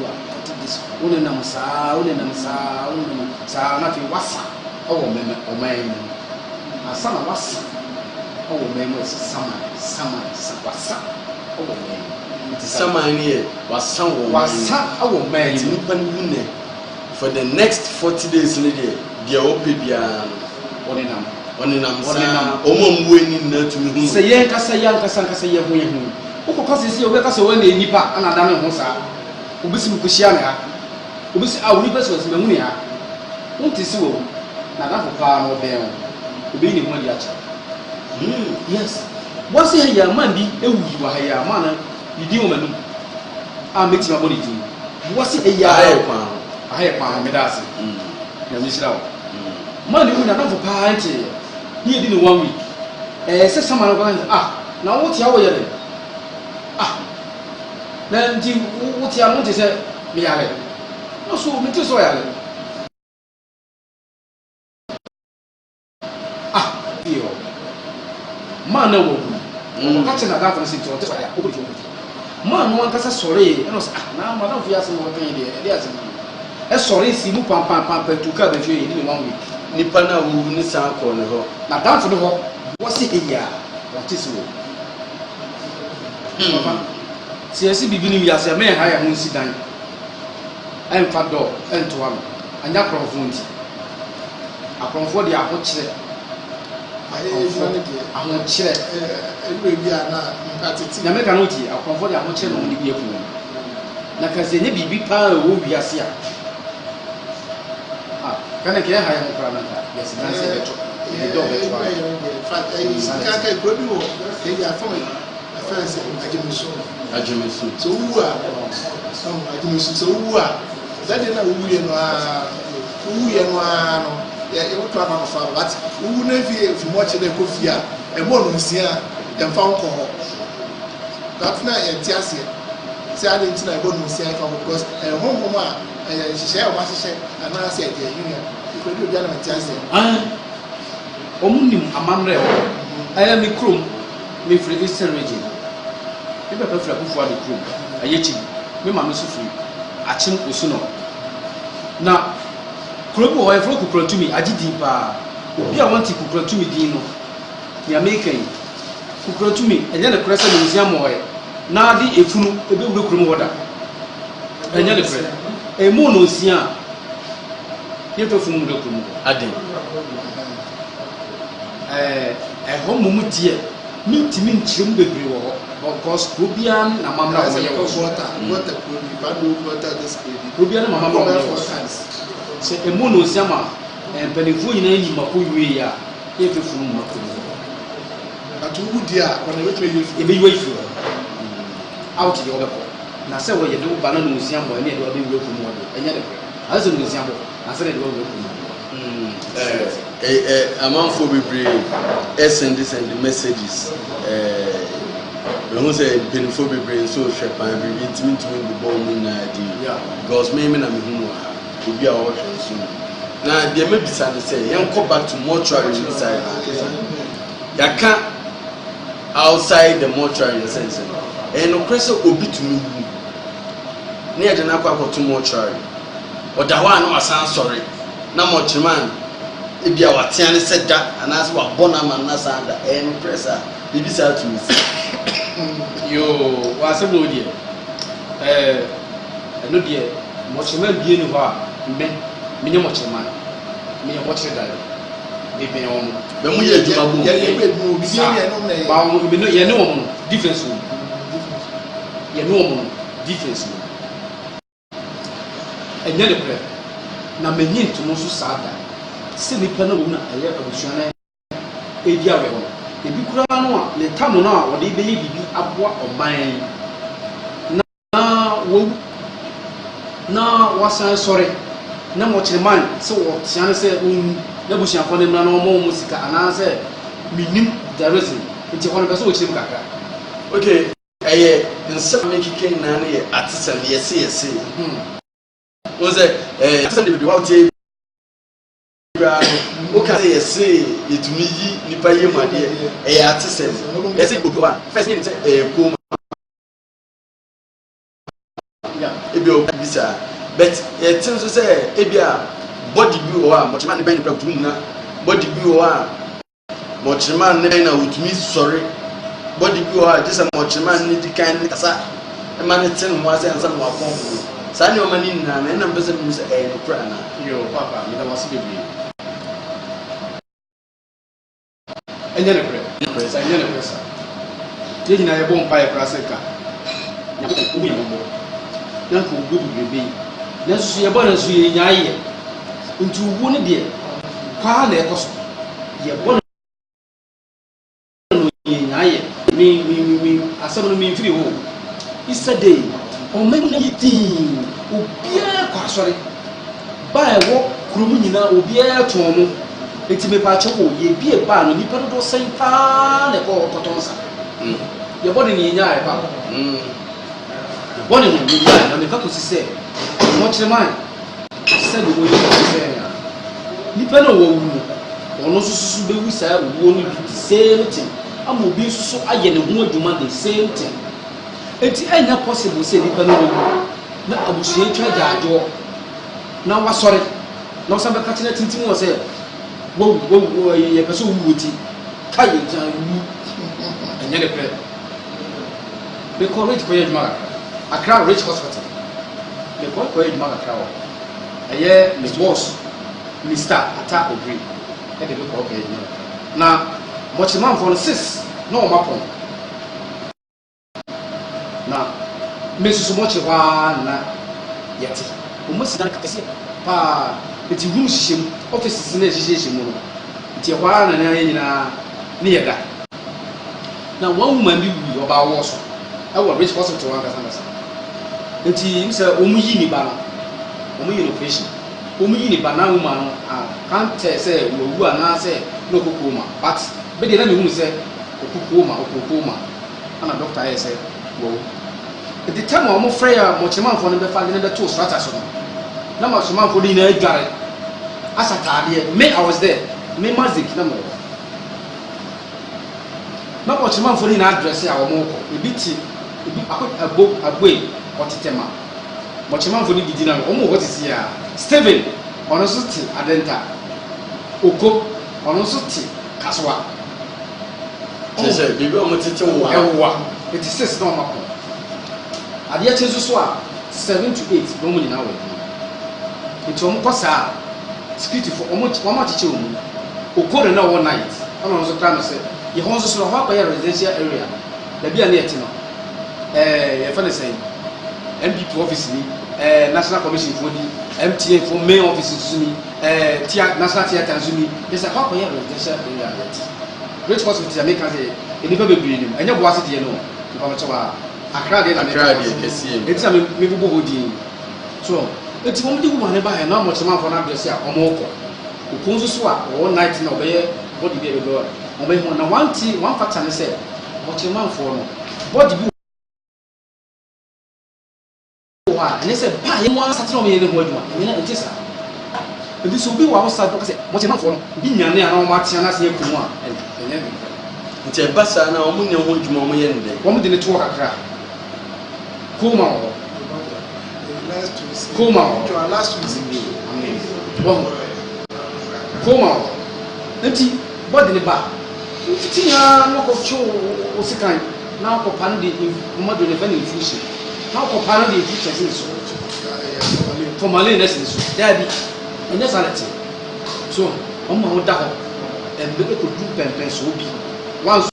wu a 40 days one nam sa na fi wasa o wo meme o mai asa na wasa o wo meme sama wasa o wo meme samani wasan awo man ni nipa ni wune for the next 40 days ni dia opebia oni nam omo mweni na tumi hu se ye kasa ye hu ukoko sisi obe kasa we na nipa ana da me ho sa obisi mu kuhia na ha obisi a woni pese wasi me hu ni ha unti si wo na da foka no be ho obi ni ho di acha yes wasi ha ya man bi ewu wa ha ya man yidi wo manu a meti ma body din wasi eya aye pa me da ase na mi sira wo man ni na fo pa nti ni yidi ni 1 week se sama no kan na wo tia wo ye de na ndi wo tia no te se me yare no so me te so yare yo man na wo ka che na da fo se to te so ya ko man no ankasa sori eno na madam fi ase mo kan ide ade ase e sori si mu pam tuka be hwe ni 1 week nipa na wu ni sa ko ne ho na dan fo ho wo se eya what is wo papa si esi bibi ni wiase me ha ya ho si dan en fa do en to am anya krofo nti akrofo de akokire ahokire ewe bi ana nkatiti na me kan oti akrofo de ahokire no ni bi efu na kaze ne bibi pa wo wiase a kana ke ha ya mo kra na yes dan se beto e do beto fa ka ko bi wo e ya fa first ajemesu so wu a ajemesu so wu a that dey na wu ye no uwu yɛ no ara no yɛ woto aba no fa but uwu na vie fi mo kye na ko fi a ɛbɔ no nsia yɛ mfa nkɔ hɔ that na yɛ ti ase sɛ ade ntina ɛbɔ no nsia fa because honhom a hyehyɛ o ma hyehyɛ ana sɛ ɛde yɛ ikodi obi ana ti ase omunim amamre aya me krom me free eastern region me papa fra kufu ade krom ayechi me ma me sufuri achim osuno na krom wo efro kukrotumi agidi pa obi a wanti kukrotumi din no ni american kukrotumi enye ne kresa no nsia mo hoye na ade efunu ebewure krom woda enye ne kre emu no nsia ye to funu de krom ade homu tie mintimi nkyerem bebre wo because probian na mamra wo ye water water this baby probian na mamra wo se emu no siama penefo nyina ni mako yue ya e fefunu mako atu wudi a wana wetu e be yue fi out de obeko na se wo ye de ba na no siama e ne de obe yue fu mu wo enye de pe aso no siama na se de wo yue fu mu amanfo bebree send messages who say benefo bebree so hwɛ pan bebree ntimi de bɔ mu na di because me na me hu ha obi a wɔhwɛ so na deɛ mebisa ne sɛ yɛnkɔ back to mortuary inside yɛka outside the mortuary in the sense no kɔsɛ obi tumi wu ne yɛde na akɔ akɔto mortuary ɔda hɔ a na wasan sɔre na mortuary ebia watia ne sɛ da anaasɛ wabɔ na ma na saa da no pressa bibi saa to me yo wasɛ bo die ɛno deɛ mortuary bie ne hɔ a me nyɛ mortuary me yɛ mortuary da me bɛn wɔn bɛ mu yɛ adwuma bo ba wɔn me no yɛ ne wɔn no difference wo yɛ ne wɔn no difference wo ɛnyɛ ne prɛ na me nyi ntomo so saa da se nipa na wo na ɛyɛ abusua na edi awe ho ebi kura no a ne tam no a wɔde bɛyɛ bibi aboa ɔman na wasan sɔre na mo kyerman sɛ wɔ tia ne sɛ na busuafo ne na ɔmo sika anaasɛ minim daresin nti hɔ no bɛ sɛ wɔkyerem kakra okay ɛyɛ nsɛm me kike na ne yɛ atesɛm yɛse wo sɛ atesɛm de bi wa tie oka say yɛse yɛtumi yi nipa yɛ mu adeɛ ɛyɛ atesɛm yɛse obi wa first thing sɛ koma ebi o bisa but yɛte nso sɛ ebi a body bi wɔ hɔ a mɔkyerɛma ne bɛn nipa kutum na body bi wɔ hɔ a mɔkyerɛma ne bɛn na otumi sɔre body bi wɔ hɔ a gye sɛ mɔkyerɛma ne di kan ne kasa ɛma ne te ne ho asɛ ansa na wakɔn ho saa nneɛma ne nyinaa na ɛnam bɛ sɛ mu sɛ ɛyɛ no kora na yo papa me da wase bebree enye ne presa enye ne presa ye nyina ye bon pae prasa ka nya ko ubi mo nya ko ubi bebrebe na so ye bon so ye nya ye nti ubu ne de kwa na ekoso ye bon no ye nya ye mi asem no mi mfiri ho isade o me ni ti obia kwa sori ba e wo kurum nyina obia to mo eti me pa choko ye bie ba no nipa do sen pa na ko kotonsa ye body ni nya e pa body no ni ya na me ka ko sise mo kire man se do wo ye se ya nipa no wo wu ono susu be wu sa wo no bi same thing am obi susu aye ne ho adwuma the same thing eti enya possible se nipa no wo na abusuye twa jaajo na wasore na osa be ka tena tintim wo se wo ye person wu ti kai jan wu enye le pre be ko rich ko ye juma Accra Rich Hospital be ko ye juma Accra wo eye me boss Mr. Ata Ogri e de be ko ye juma na mo chi man for 6 na o mapon na me susu mo chi wa na yeti o mo si dan ka kese pa eti hunu hyehyem offices na hyehyem mu no eti hwa na na nyina ne yeda na one woman bi wi oba wo so e wo Rich Hospital wan kasa eti nse o mu yi ni ba no o mu yi no patient omu yi ba na woman kan tell say wo na say no kokoma but be dey na me hu say okokoma ana doctor here say wo the time omo frey a mo chema fo no be fa ne be to strata so na ma chema fo dey na adware asatade me I was there me magic na mo na mo chema fo dey na address a omo ko ebi agbo otetema mo chema fo dey gidi na omo what is here Steven ono so ti adenta oko ono so ti kaswa Tese bibi o motete wo ewa it is 6 no mako ade ya chezu so a 7 to 8 no mu ni na we ito mo kosa security for omo teche omu oko na one night ono so kan say ye hon so ho akwa residential area da bia na yeti no ye fa ne say MPP office ni National Commission for the MTA for main offices to me, National Theatre to me. There's a half a year residential area. Great hospital American say, and never be breeding, and you was it, you know, if I'm a crowd in a it's a maybe body. So, it's only one by a normal amount for an address or more. Who comes swap all night in obey body baby girl. Obey one tea, one factor and say, what your man for? What do you and they said, "Pa, you want to tell me the word one?" You know, it is. And this will be what I was saying. What you want for? Being young, I don't want to see you come on. And everything. It's a bassa now. I'm going to go to my end. One minute to walk a crowd. Kuma. Last week. Kuma. Empty. What in the bar? Tia, no go show. What's the kind? Now, for Pandy, mother, the vending fish. Now for parody teachers in so for Malay lessons daddy and that's all so on my own down and the could do pen so be once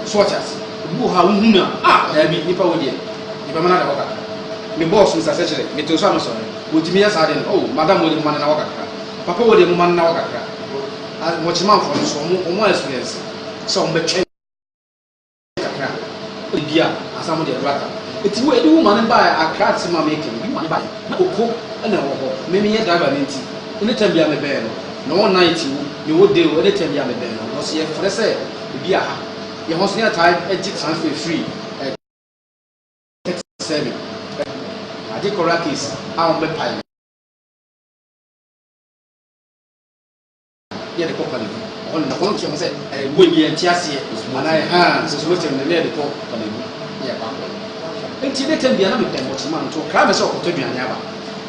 sorters who have there be nipa with you if I'm not a worker the boss is essentially me to some sorry with me as I didn't oh madam with the man in our papa with the woman in our as much man for so more experience some betray dia asamu de raka eti we di woman buy a craft ma make bi man buy na okko na wo ho me me driver nti any time bia me be no one night you wo dey any time bia me be no so ye frɛ sɛ bi aha ye ho so ne time edit transfer free 37 ade korakis a on be pai ye de company on na kono kiyo sɛ wo bi entiase ana so so tem ne de ko company ya ba ko enti de tem bia na me pem mo man to kra me sɛ ko to duane aba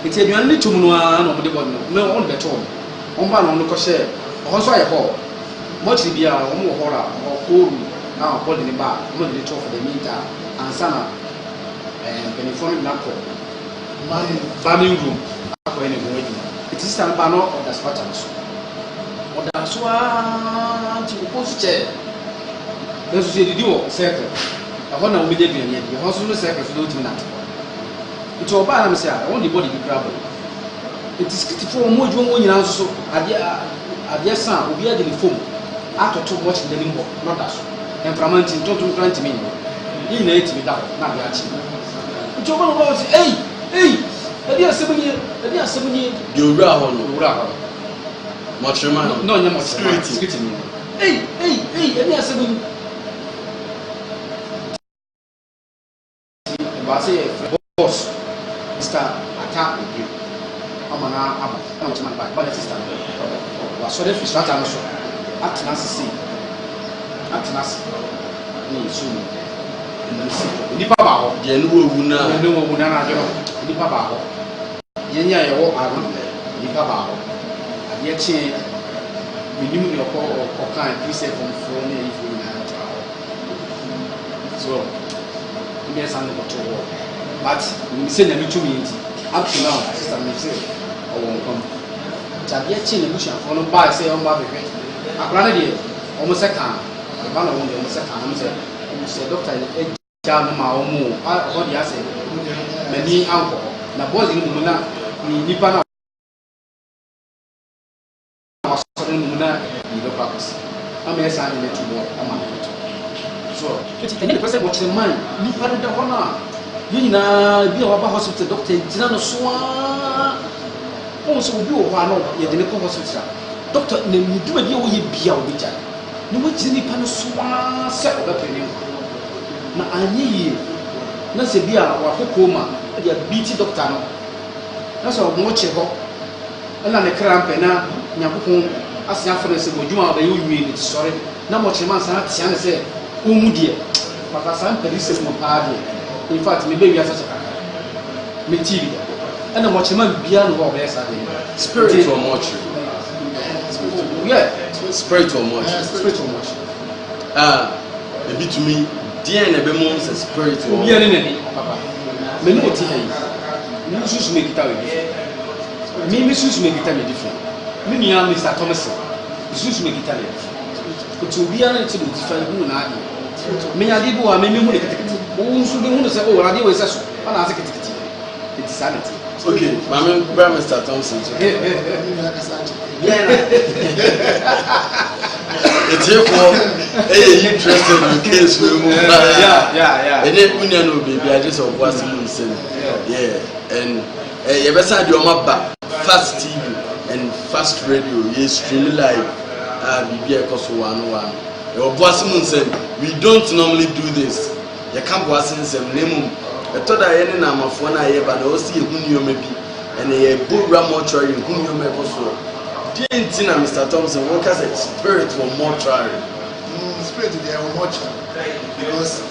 enti aduane ne tum no a na mo de bo no me on be to on ba no no ko hye o so ayɛ hɔ mo chi bia o mo hɔ ra o ko ru na o body ne ba mo de to for the meter ansa na penifon na ko farming room akɔ ne go adwuma enti sister ba no o da spata so oda so anti ko so che eso se didi wo circle ahɔ na wo be aduane bi ho so no circle so do timi na ito oba na me say I want the body be problem it is kiti for mo adwuma mo nyina so ade san obi ade ni form atoto watch the limbo not that so empramanti tonto grant me ni na etimi da na be achi ito oba no say hey ade asebunye di owura hɔ no no, no, security. Hey, any assembly. Boss, Mr. Attack with you. I'm an but the sister was so if it's not also Atnas. Soon. Nipa Bao, Yenu Wuna, Nipa Bao. Yenya, Nipa Bao. Yet, we knew your or kind of say from Florida if we had so yes, I'm not to war. But we send them to me up to now, sister, me say, I won't come. Tabiachi and Bushan for no buy, say, on my baby. I granted almost a can, the man of almost a can, say, Doctor, down my own more. What do you say? Many uncle, the boys in Muna, Nipana. Muna the purpose. I'm a sign in the so it's the person watching the man. You put the honor. Yina be a hospital doctor, Zinano Swan. Also, you are not yet in the hospital. Doctor, you do a deal with Bia with Jack. No, which any pan Swan set up opinion. Na ani na se bia wa kokoma dia biti doctor no na so mo cheho na ne krampe na nyakopon asia fere se modwuma ba yo wie ni sori na mo chema san tia ne se o mu die papa san pedi se mo pa de in fact me be wi asa chaka me tv na mo chema bia no ho be sa de spiritual mortuary. Yeah, Spiritual mortuary. spiritual mortuary. A bit to me. Dear and a bemon says spiritual. Bia ne ne papa me no ti hayi me susu me kita we me susu me kita me different me nia Mr. Thomas susu me kita le to bia na ti do different hu na ade me ya dibu wa me hu ne ketekete wo nsu de hu no se o rade we se so ana ase ketekete it is sanity. Okay, mama, Mr. Thompson. It's here for interested in case we move. Yeah. And then we know baby, I just was listening. Yeah, and you better do my fast TV and fast radio. You stream live. BBI cost 101. Your boss said we don't normally do this. You can't go and say name. I thought I had a phone. I have an OC who knew maybe. And a book mortuary whom you may also. Dear Tina, Mr. Thompson, what can I say? Spiritual mortuary. Spirit, they are mortuary. Because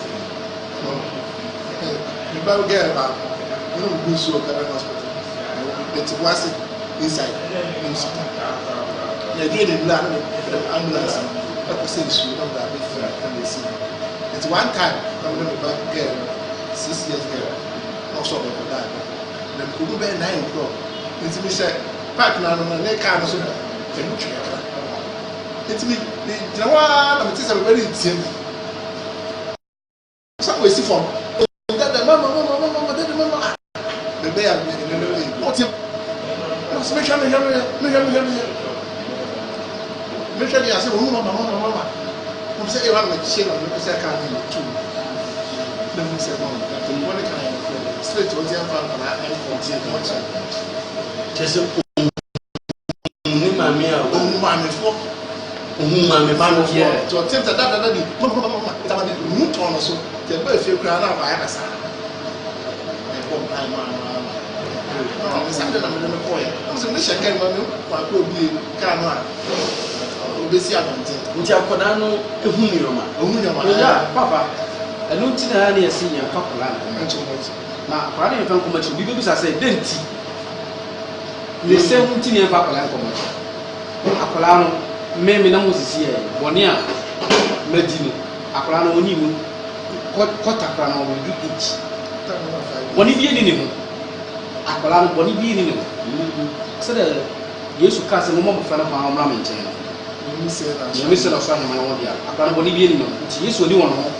the Bible get about you don't go so Catholic hospital. But it was inside. They did it land the ambulance. I could say she don't have it from the scene. It's one time I'm going to back girl, 6 years girl, also about that. The people be 9 o'clock. It's me say park na no na car no so da. E mu tweka. It's me the one I'm say very team. So we see from that the mama the be am no team. No so make sure me I say mama. I'm say e wa me share no say car me too. Then we say no, the money can straight to the farm and I continue much. Just Mammy, for Mammy, to attempt that mama, it's about the new tone or so. The birthday crown out by Amazon. I'm Sunday, I'm in the point. I'm so much again, my poor be Canoa. Obviously, I don't think. which are Conano, a Yeah, papa. I don't think I need a senior couple. Now, Prada and Commercial, because I say, didn't the 17 year couple and commercial. Apolano, Mammy Namus here, Bonia, Medino, Apolano, Nimu, Cotacrano will do each. Bonivian in him. Apolano, Bonivian in him. So that you should cast a moment of our ramen chain. You miss it of Sunday, my own dear. Apolano Bonivian, which is only one home.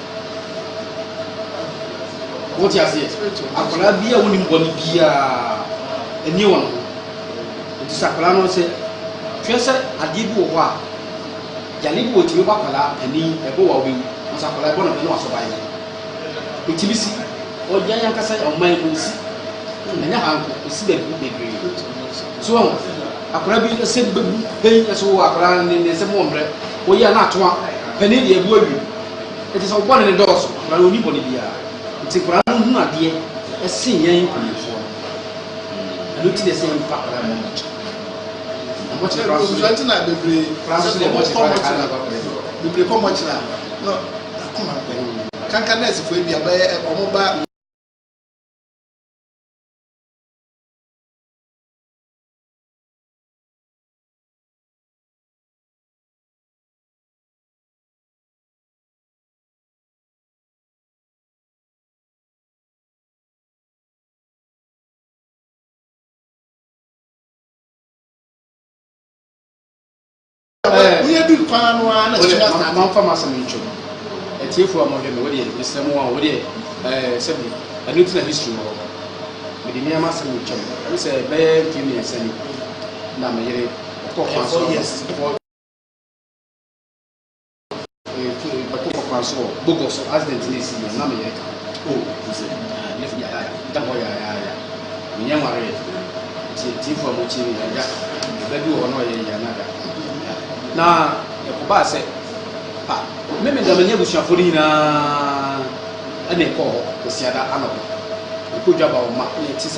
What you say? Akola bia woni mboni bia eni won nti sakola no se twese ade bi wo ho a yale bi wotimi ba kola ani ebo wa obi sakola ebo no no aso bae otimi si ojan yankasa o man ko si na nya hanko si be bebre so akola bi se be ben eso akola ne se mo mbre wo ya na atoa pani de ebu awi eti so bo ne doso akola oni boni bia it's a grand idea, a singing for a look to the same part. And what's the problem? Much now. No, come on. Can't if we be a bear or mobile. We do plan one and non famous and intro. A tear for a moment, what is the same one? What is a new history? With the near master in China. I say, bear, give me a semi. Now, 4 years for Bogos, as the Tennessee, and America. Oh, ho ya menye nware ti fo mo chi ni ya ba bi wo no ye ya na da na e ko ba se me da menye busuafo ni na ane ko osiada anopo ko dwa ba o ma ne ti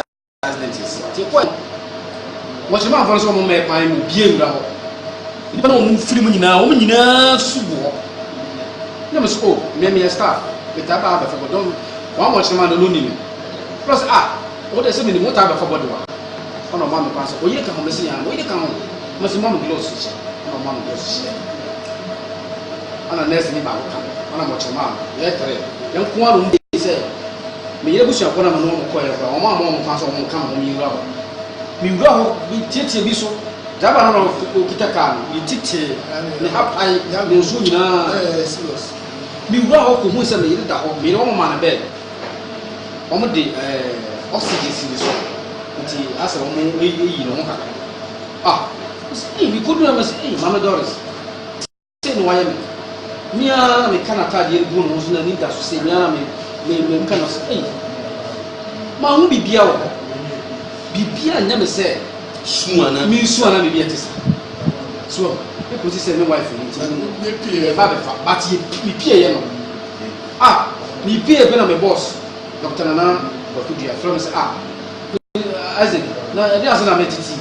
accidents ti ko mo che ma fa so mo me pan mu bie wura ho ni pa no mo firi mu nyina subu ho na mo so me staff me ta ba ba fa don wa mo che ma no ni plus o de se me ni mo ta ba fa bodo wa ono ma me pa so o ye ka ho me se ya o ye ka ho mo se ma mo gloves chi ono ma mo gloves chi ana nurse ni ba ko ka ana mo che ma ye tere yan ko aro ndi se me ye busu akona ma no mo ko ye fa o ma mo pa so mo ka mo mi wura ho bi tete bi so daba no kita ka ni tete ni hapai ni so nyina serious mi wura ho ko hu se me ye da ho me no ma na bed o mo de oxygen si so nti asa o mo yi no mo ka mi ko do na se mama Doris se no waye me me kana ta de bu no so na ni da so se me kana so ma hu bibia wo bibia nya me se suana bibia tesa so e ko se me wife ni ti ba be fa but mi pie ye no mi pie be na me boss Dr. Nana Bakudia from say Isaac na dia so na me titi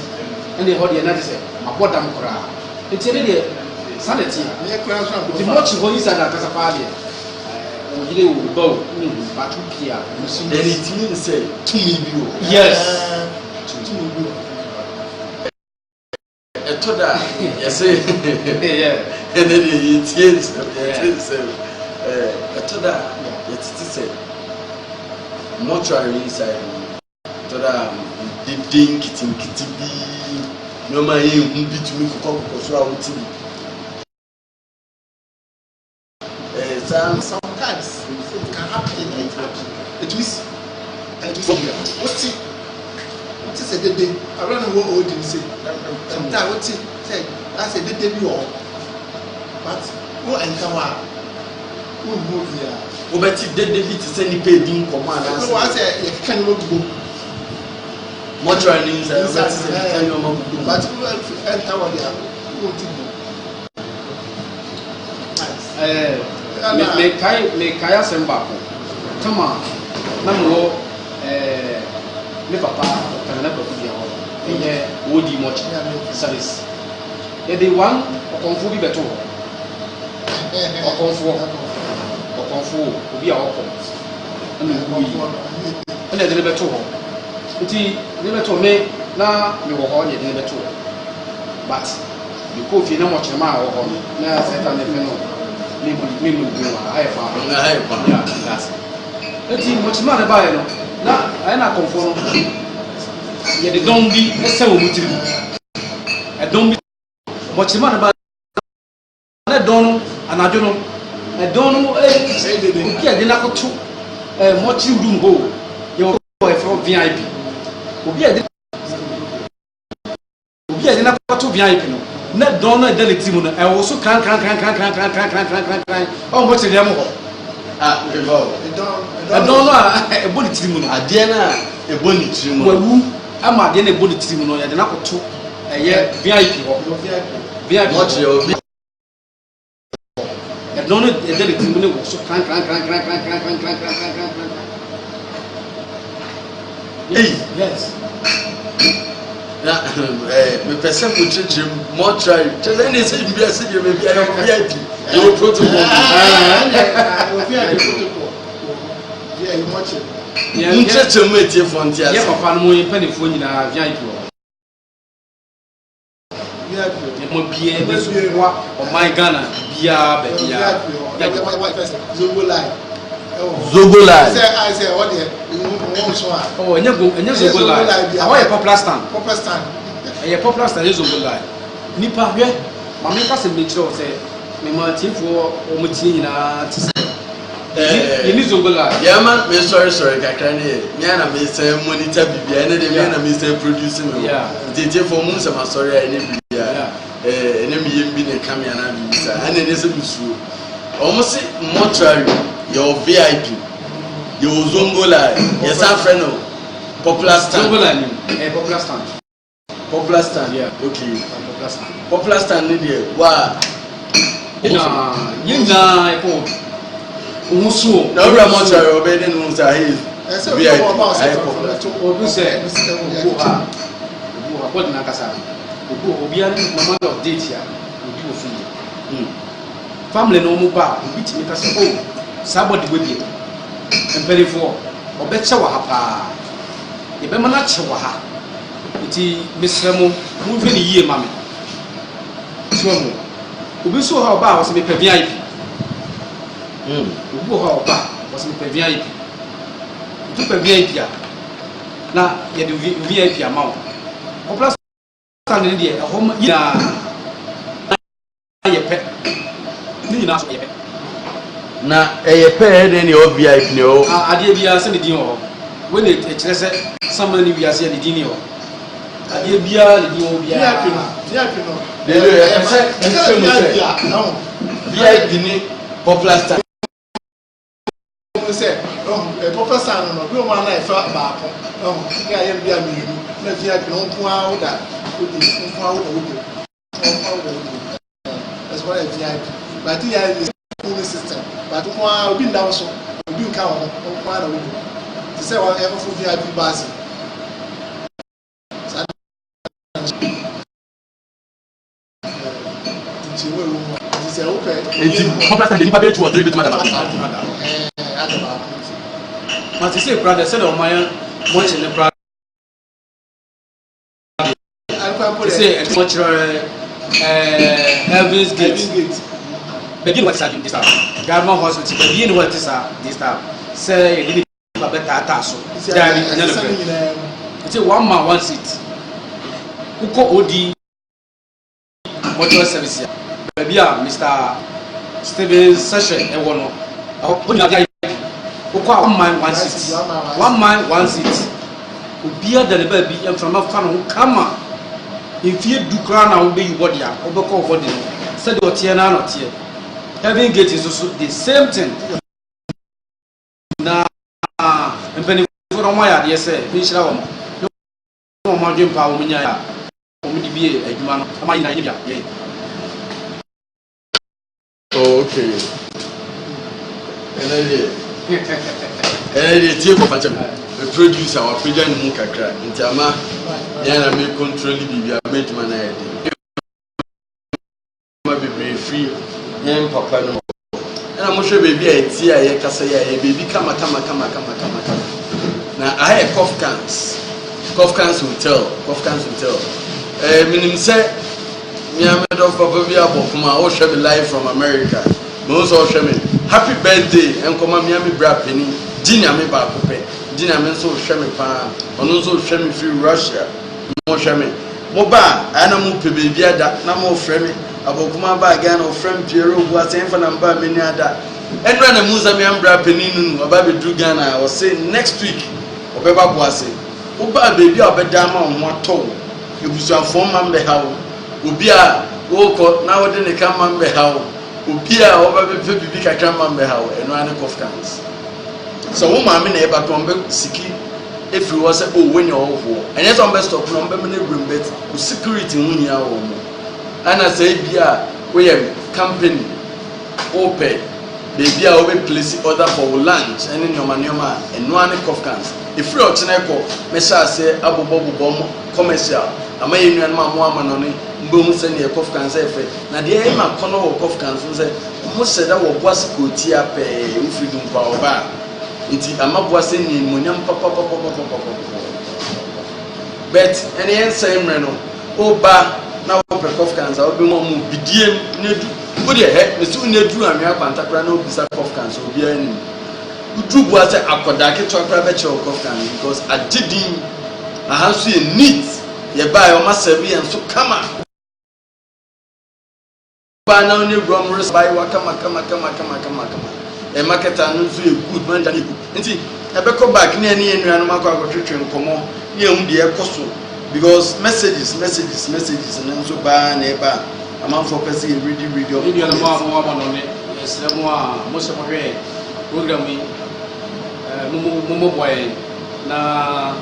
ene ho de na se aboda m kora enti ne de sanity ne kora so the much go inside that kasa pa de o gile o go ba tu pia then it means say to me bio yes to me bio etoda yes yeah and then it is etoda it say mortuary inside etoda the ding kitty bi no ma ye hu bi tumi kokko so a wuti sometimes it can happen it means what is a day I don't know what old you say sometimes what say that's a day bi o but who enter wa who move here o beti David say ni pay din command and so I say you can no go mortuary inside can no go but who enter wa there who to go me kai asemba ko tama na mo me papa kana na Bakudia ho enye wodi mochi service e dey one okonfo bi beto okonfo obi a okon na wi na de beto ho nti ne beto me na me wo ho ne de beto but the coffee na mochi ma ho ho na seta ne fe no me mo wa ai fa ya that's nti mochi ma ne ba ye no na ai na konfo no ye de don bi ese wo mutiri e don bi mochi ma ne ba na don anajo no e don no ki e de na koto mochi room go ye wo e for VIP obi e de na koto VIP no na don no e de le timu no e wo so kran o mochi de mo ho don no e boni timu no ade na e boni timu wawu ama ade na e boni timu no ye de na koto ye VIP ho VIP mochi obi don no e de le timu no wo so kran yes na me person ko chechim mortuary tell any say bi ase je me bi na VIP you protocol yeah you watch it chechim me tie frontier yeah papa no mo penifo nyina VIP ho mo bie be so wa o my Ghana bia ba bia Zogo line I say what there so oh enye Zogo line how you popular stand e popular stand Zogo line nipa hwe mama ka se me kire o se me ma tifo o mo tie nyina ti ni Zogo line yeah man me sorry kakra ne me na me say monitor bibia ne de me na me say producing me tifo mo se ma sorry ai ne bibia ene me yem bi ne kamera na bibisa ane ne se busuo o mo se mortuary your VIP your Zongo line your friend Popular stand. Popular stand. Popular stand. Yeah. Okay. Popular stand. Popular stand ni there. Wow. Yina eko. Umusu. Na ora mo chare obede no say hey. We are popular. Obi say obu ha. What na kasa. Obi ani moment of date here. Obi ofi. Family no mu ba, obi timi kasa oh, somebody we be. Empelifo. Obecha wa ha pa. Ebe mana che wa ha. Iti misremo mu hwe ni yie mame. So mu. Obi so ha oba was me pe VIP. Obi ha oba was me pe VIP. Tu pe VIP ya. Na ye de VIP amount. O plus stand ni de ho ya ye pe. Ni na so ye pe. Na ye pe de ni o VIP ni o. Ade bia se de din ho. When it kire se somebody we are say de din ho. Ade bia de din ho bia. VIP no. VIP ni popular stand. Say, popular stand no. We want na ifa ba ko. Ya ye bia mi ru. Na VIP no ko a da. That's why VIP. But yeah, is full system. But ko obi ndawo so. Obi nka ho. Ko na wo. To say one ever full VIP base. Enti popular stand ni pa be 2 or 3 bit matter. Mas say brother say o man much in the brother. Say and much Elvis Gate. Begin what is this time. Government hospital begin what is this time. Say you need to better ataso. It's a 1 man 1 seat. Uko odi motor service. Baby Mr. Steven Session e wono. Oni aga uko 1 man 1 seat. 1 man 1 seat. Obia da le baby em from afa no kama. If you do crown na obey you body a obeko body no. Said the otie na no tie. Heaven Gate is also the same thing. Na empeni for mo ya de say fi shira wo. No mo dwen pa wo nya ya. O mi di bie adwuma no. Ama ina bia. Okay. Energy tie ko fache. The producer our president mu kakra. Nti ama ya na me control bibia management na yede. Ma be free. Yen papa no. Na mo hwe baby a ti a ye kasa ya ye baby kama. Na I have Cough Cans Hotel. Minim say me amed of papa bi abokuma o hwe me live from America. Mo so hwe me happy birthday enkoma me am bra pani. Dinya me ba kope. Dinya me so hwe me pa. Ono so hwe me free Russia. Mo hwe me. Mo ba ana mo pe baby ada na mo hwe me. Abokuma ba again of friend Piero who was saying for number many other. And when a Musa Miambra Peninu about the Drugana, I was saying next week, Obeba Boise, Oba baby of a dama on one toe. You was your former Behau, Ubia, Woko, now didn't come on Behau, Ubia over the Bibika Cramman Behau, and one of cans. So, woman, neighbor come back Siki if you was a when you're over. And yet, on best of number many room beds with security in your home. And I say, Bia, we have company open. Baby, I will place order for lunch and in your manuma and one Cough Cans. If you're a Chineco, Mesha say, Abu Bobu Bomb, commercial, a may and Mamma Manoni, Boom send your Cough Cans. Now, the aim of Cono Cough Cans and say, who said that was good tea pay if you don't power back. It's a map was in Munyam Papa. But any answer, Reno, oh, ba. Now Cough Cans will be more BDM nedu. Good head, Mr. Nedu and your Pantakra no Bisa Cough Cans will be any. You do what I could to a private Cough Cans because I didn't. I have seen neat. You buy or must and so come on. Buy now new rumors by Wakama. A market and good man than you. And see, I better back near and Mako to come on near the costume. Because messages, and then so bad, neighbor, a man for person reading video. Maybe on the more on it. Yes, most of my program, Momo Boy, na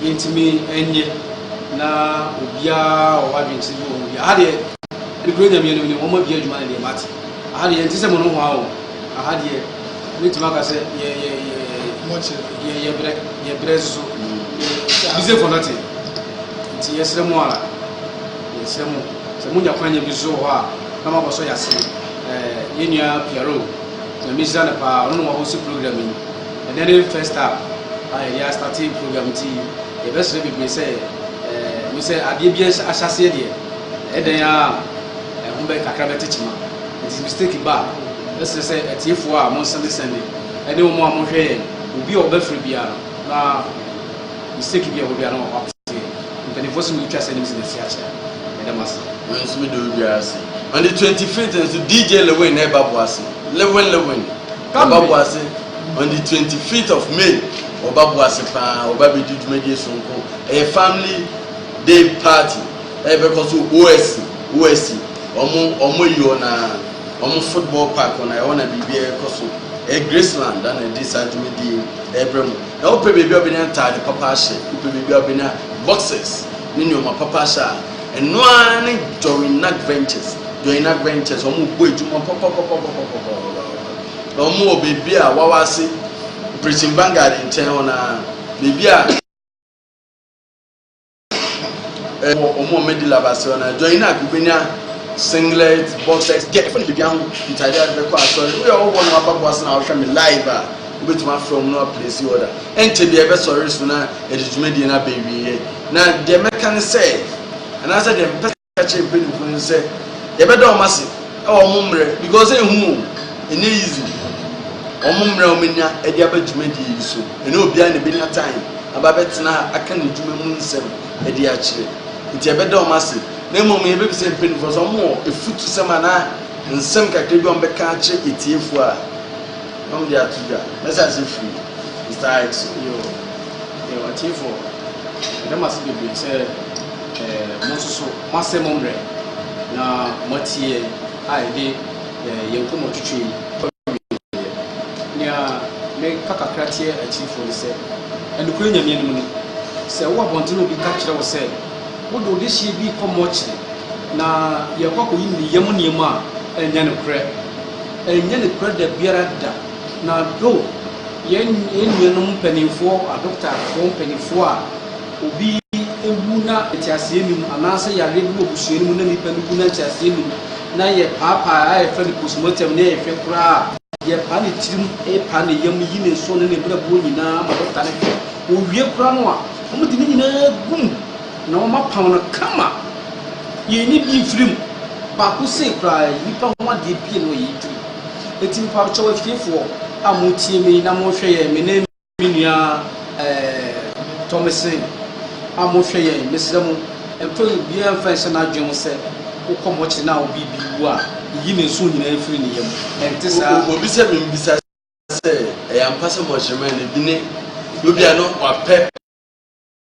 yɛntumi ɛnyɛ na obiara ɔwɔ adwene bi wɔ obiara adeɛ ɛdekuro nyamea no ne wɔn abia adwuma no deɛ mate adeɛ nti sɛ mo no ho awo adeɛ metumi aka sɛ yɛbrɛ so busy for nothing nti yɛsrɛ mu ara yɛsrɛ mu sɛ monya kwanya bi so hɔ a na mabɔ so yɛase yɛnnua piaro na mesira no paa ɔno na wɔhosi program yi ɛnɛ ne first up a yɛde starte program nti yɛbɛsrɛ bebree sɛ me sɛ adeɛ bi ahyɛseɛ deɛ ɛdɛn a ɛho bɛ kakra bɛtekyema nti mistake ba bɛsrɛ sɛ atiefoɔ a monsɛndesɛnde ɛne wɔ mu a mohwɛ yɛn obi a ɔbɛfiri biara na mistake bi a wɔde ano apɛsɛ mpanimfoɔ sɛ motwa sɛ nim sɛ nasi akyerɛ ɛdɛm ase nso mi do biara ase on the 25th nso DJ Lewin na ɛba boase Lewin ɔba boase on the 25th of May ɔba boase paa ɔba bɛdi dwumadie sonko ɛyɛ family day party ɛbɛkɔ so OSC ɔmo yi wɔ na ɔmo football park na ɛwɔ na biribi ɛkɔ so Graceland and a disadvantage Abraham. Now, baby, I've been tired of Papa Share, baby, I've been boxes, Nino, my Papa Share, and one join not ventures, or move way to my Papa, or more baby, what was it? Preaching Vanguard in town, baby, or more medical basona, join up, singlet, boxers, get from the young Italian request. We all want to have us now from live with my from no place order. And to be ever sorry sooner, it is made in a baby. Now, the American say, and I said, the catching people say, you better massive, or mumbre, because they whom in easy. Or mumbre, Minia, a diabetes so, and no behind the dinner time. About now, I can't do my moon seven, a dear chill. It's a better massive. Nemo me be say pen for some more a foot to some na nsem kakra bi on be ka che etiefu a no dey atuja message free Mr. X yo atiefu na must be say mo so masem omre na motie ai de yenko mo twetwe nia me kakakra tie atiefu ni say endukuru nyame no say wo abonte bi ka kire wo say wodo de hye bi kɔmɔkye na yɛkɔkɔ yi ne yam niema a ɛnyɛ ne korɛ da biara da na do yɛn nuanom mpanimfoɔ adoktafoɔ mpanimfoɔ a obi ewu na etiaseɛ nim anaasɛ yare bi wɔ busua nim na nipa no wu na etiaseɛ nim na yɛ paapaa a yɛfɛ no postmortem na yɛhwɛ koraa yɛpaa ne tirim ɛpaa ne yam yi ne nso ne ne brɛboɔ nyinaa ma dɔkta ne hwɛ owie koraa no a wɔn de ne nyinaa gum na wɔn apam no kama yɛni bi mfirim baako sei koraa nipa ho adeɛ pie no yɛ tiri eti nipa kyɛw afiefoɔ a mo tie mi na mo hwɛ yɛ me ne me nua Thomason a mo hwɛ yɛ mesrɛ mo ɛmfa biara mfa nhyɛ n'adwene mo sɛ wokɔ mɔkye na obi bi wu a yi ne nso nyinaa firi ne yam ɛnte saa obi sɛ mbisa sɛ ɛyɛ ampa sɛ mɔkyerɛma ne bi ne obi a no wapɛ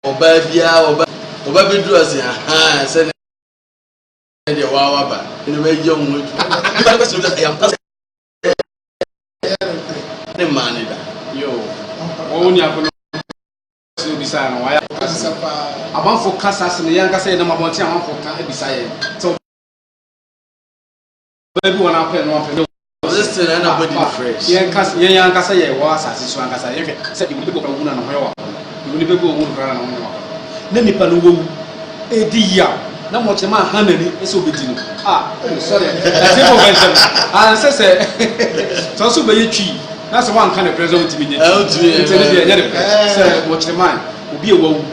ɔbaa biara ɔba bɛduru ase aha sɛ ne deɛ waba ne bɛyɛ ho adwuma nipa bɛsɛ sɛ ɛyɛ ampa sɛ ne maa ne da yo wɔn ni akɔnɔ sɛ bisa no wayɛ abanfo kasa sɛ ne yɛn kasa yɛ nam abɔnten abanfo ka ebisa yɛ sɛ baabi wɔn apɛ no apɛ listen and nobody fresh yɛn kasa yɛ wɔ asase so ankasa yɛhwɛ sɛ ibu bɛbɔ wu na no hɔ ibu ne bɛbɔ wu kra na no hɔ na nipa no wo edi ya na mo chema hanani ese obedi no sorry ati mo bɛntɛm ansɛ sɛ so so bɛyɛ twi na sɛ wan ka ne president mi nyɛ ntɛne bi ɛnyɛ de sɛ mo chema obi ewu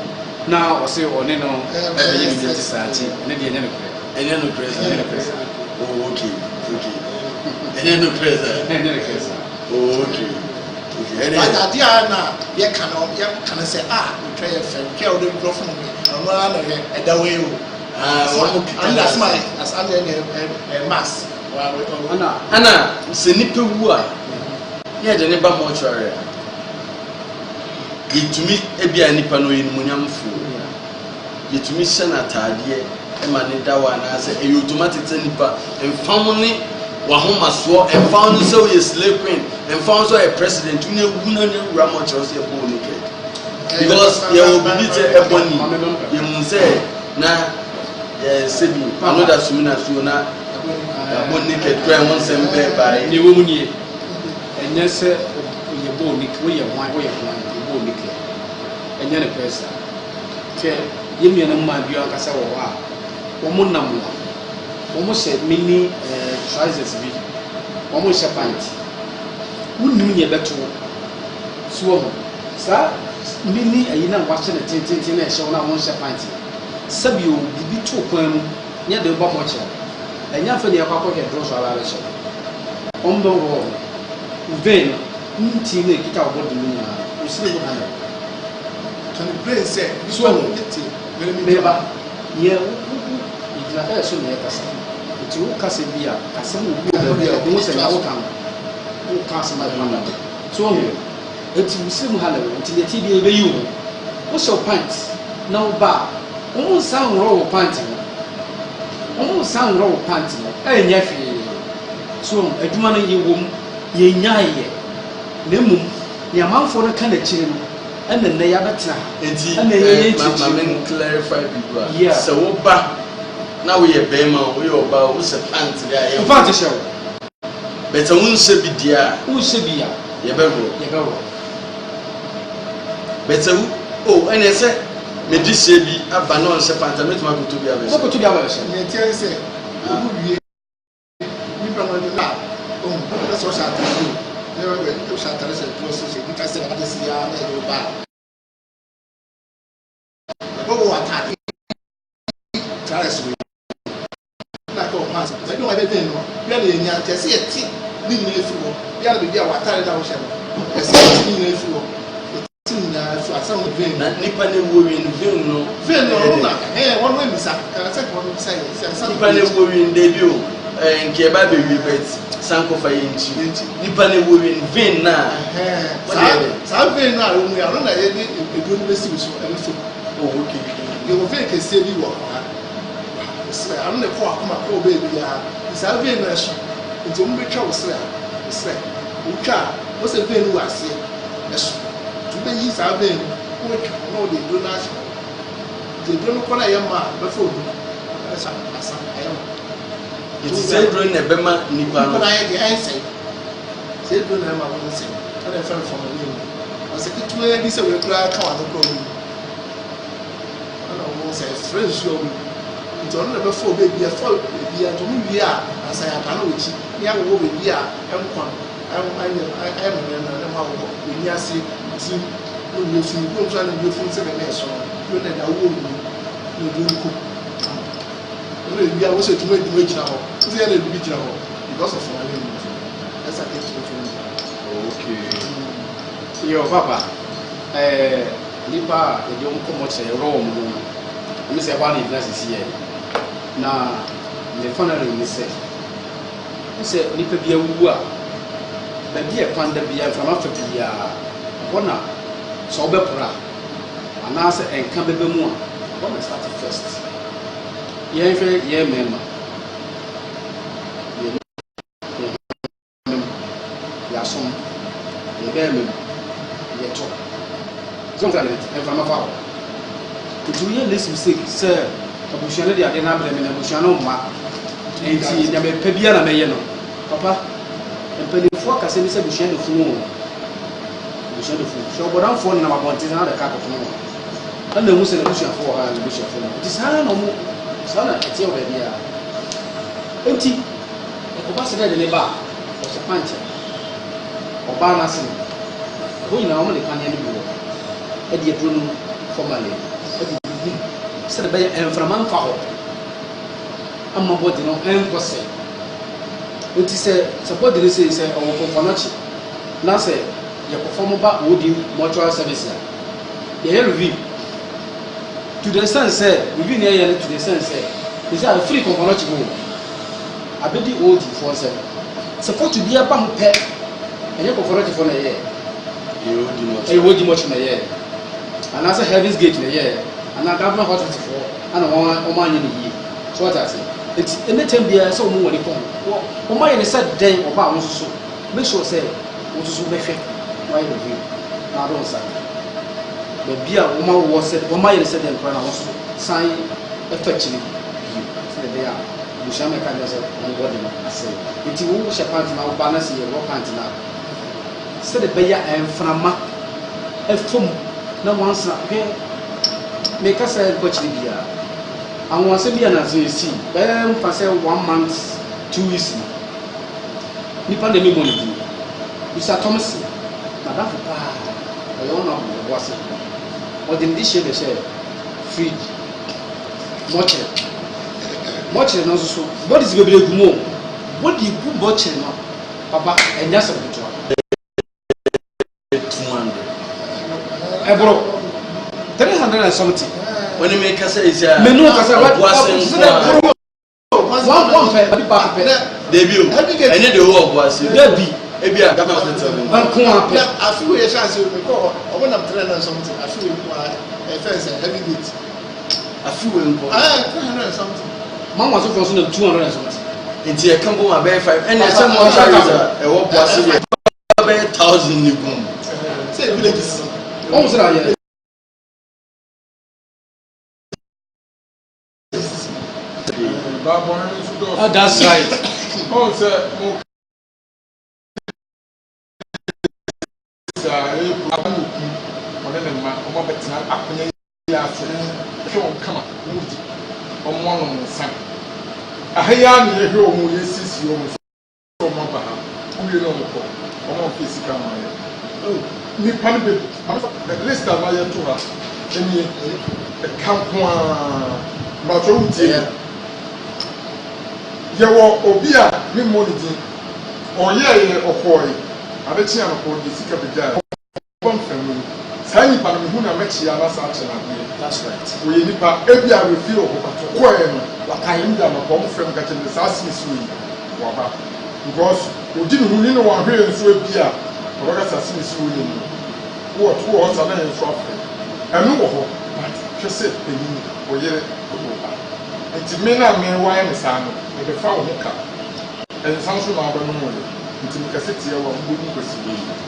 na ɔse ɔne no ɛyɛ bi te saati ne de ɛnyɛ no president oh okay ɛnyɛ no president oh okay adi a na yɛ kana sɛ twɛ yɛ fɛ twɛ o de brɔfo no mi ɔno ara na yɛ ɛda wei o and that's my as I'm a mass ana sɛ nipa wu a yɛ de ne ba mortuary yɛtumi ebi a nipa no yɛ nimunyamfo yɛtumi hyɛ n'ataadeɛ ɛma ne da wa anaasɛ ɛyɛ automatic sɛ nipa mfam ne wahomasoɔ mfam no sɛ ɔyɛ slave queen mfam so ɔyɛ president ne wu na ne wura mortuary sɛ ɛbɔ ne kɛ because you will be a ebony you say na sebi another sumina so na ebony ke try one sembe by ni wo mu nie enye se ye bo ni wo ye hwan ye bo ni ke enye ne pesa ke ye mi na ma bi akasa wo ha wo mu nam wo mu se mini trousers bi wo mu se pant wunnim ye beto so ho sa mini ayi na wa se ne tintin na e hye na wo se pant sabio bibi to kwan mu nya de ba mo che enya fa ne yakwa ke draw so ala le so ombo wo vein nti ne kita obo de mu na usire mo kana can brain say so me ba ye igla so ne kasa ti wo kasa bia kasa mo bi o mo se na wo kan wo kasa ma na so eti usire mo hala nti ye ti bi be yi wo so pant na wo ba wo san ro wo pant wo san ro wo pant enya fi so aduma no ye wom ye nyaaye na mum ne amanfo no kan akire no ena na ya betena enti ma men clarify people so wo ba na wo ye bema wo ye oba wo se pant ya ye pant show beta won se bidia wo se bia ye bero beta wo ene se me di se bi aba na on se pant me tuma ko to bi aba se ne tie se wo wie ni ba ma de la o so sha ta ni ne wa be to sha ta se to so se ni ka se na de si ya na yo ba ko wa ta tare so na ko pass na do wa be den no bia na nya te se ti ni ni efu wo bia na be bia wa tare da wo she no e se ti ni efu wo ti na so asan wo vein na nipa ne wo wi no vein no na won we misa ka se ko no sai se nipa ne wo wi ndebi o nke ba be wi bet sanko fa yinchi nipa ne wo wi vein na sa vein no a wo mu ya no na ye ni edu no be si so e so oh okay ye wo vein ke se bi wo ha se anu ne ko akoma ko be bi ya sa vein no so nti mo be twa wo se wo twa wo se vein no ase so tu be yi sa vein ko no de do na so de do no ko na ye ma be fo do asa ayo it's say drone na bema nipa no na ye de answer say drone na ma wo se na fa from me o se kitu e bi se we kura ka wa no ko mi ana wo se friends yo mi nti ono na be fo be bi e fo bi a to mu wi a asa ya ka na ochi ya wo be bi a enkwa ayɛ na ma wo ni ase ti no ni fi ko nso na bi fun se na so no na da wo mu no do ko no bi a wo se tuma di gyina ho se ya na bi gyina ho because of my name that's a gift to me okay yo papa nipa e de ko mo che ro mo mi se ba ni na sisi e na le fanare ni se nipa bi awu a ba bi e kwanda bi a fama fa bi a wona so obepra ana se enka bebe mu a wona start first ye hwe ye mema ya som ye be mem ye to zonga le e fama fa tu ye lesi se abusuane de ade na abre me na abusuane umma enti ya be pa bia na meye no papa empelefo akase bi se abusuane de funu so bodan fo na mabonte na de ka ko funu ana mu se na abusuane fo ha na abusuane fo enti sana no mu sana eti o bia enti ko ba se de ne ba o se panche o ba na se ko ina o mo le panye ni bi e de duro no formally e de se de be enframan fa ho amma body no enkose enti se body no say o konfonochi na se ye perform ba wodi mortuary service ye review to the sense say review na ye to the sense say is a free konfonochi go abedi old for say support to be a ba ho pe enye konfonochi for na ye wodi mortuary na ye and as a heaven's gate na ye and a government hospital for and o ma anye ni yi so what I say it's anytime bia so mo woni pon o ma ye ne said den o ba won so make sure say wo so be hwe why review na don say baabi a wɔma wɔ sɛ wɔma yɛ sɛ deɛ nkora na wɔso san ɛfa kyiri bio sɛ de a busua mɛka deɛ sɛ wɔn bɔ de no asɛ nti wo hyɛ pant na woba na sɛ yɛwɔ pant na sɛ de bɛyɛ mframa ɛfam na wansa hwɛ mɛka sɛ bɔ kyiri biara ahoɔsɛ bi a na sɛ esi bɛyɛ mfa sɛ 1 month 2 weeks nipa de mi mɔ ne di bisa thomas madafo paa ɔyɛ wɔn a wɔwɔ ase ɔde ne de hyɛ bɛhyɛ fridge mɔkyerɛ no nso so bɔdis bebree gu mu o bɔdi gu bɔkyerɛ no papa ɛnya sɛ ketewa 200 ɛboro 300 and something when you make us say menu kasa wa one pɛ bi pa pɛ debut and the whole was debi ebi a gama hotel banko apɛ afi we yɛ chance we ko ɔmo nam 300 and something afi we ko first heavy weight afi we nko 300 and something mama so for so na 200 and something nti e kan bo ma be 5 and some more charges e wo boase be 1000 ni gum say villages ɔmo sɛ ayɛ that's right oh sir mo sa e abu ɔne ne ma ɔmo betena akonya ya ase hwɛ wɔn kama wudi ɔmo ano nsa ahaya ne yɛ hwɛ ɔmo yɛ sisi ɔmo so ɔmo ba ha kuye no ɔmo kɔ ɔmo fi sika ma yɛ nipa ne be list a ma yɛ to ha ɛni ɛkanko a ma so wutie yɛwɔ obi a ne mmɔ ne din ɔyɛɛ ɔkɔɔe adekye anɔkɔ de sika bɛgya ɔbɔ mfam no saa nipa no mehu na mɛkyia na saa kyɛ nadeɛ that's right ɔyɛ nipa ebi a refiri ɔkɔkɔtɔ kɔɛ no wakae ndi anɔkɔ ɔmo fam ka kyɛ ne saa sini so yi waba because odi ne ho ni ne wɔn ahwɛ nso ebi a ɔbɛka saa sini so yi no wɔto wɔ hɔ saa na yɛn nso afɛ ɛno wɔ hɔ but hwɛ sɛ panyin ɔyere ɔbɔ ba nti me na me wayɛ me saa no me fa wo ho ka ɛnsan so na ɔbɛno mo nti me kase tie wɔ mbo mu kwasi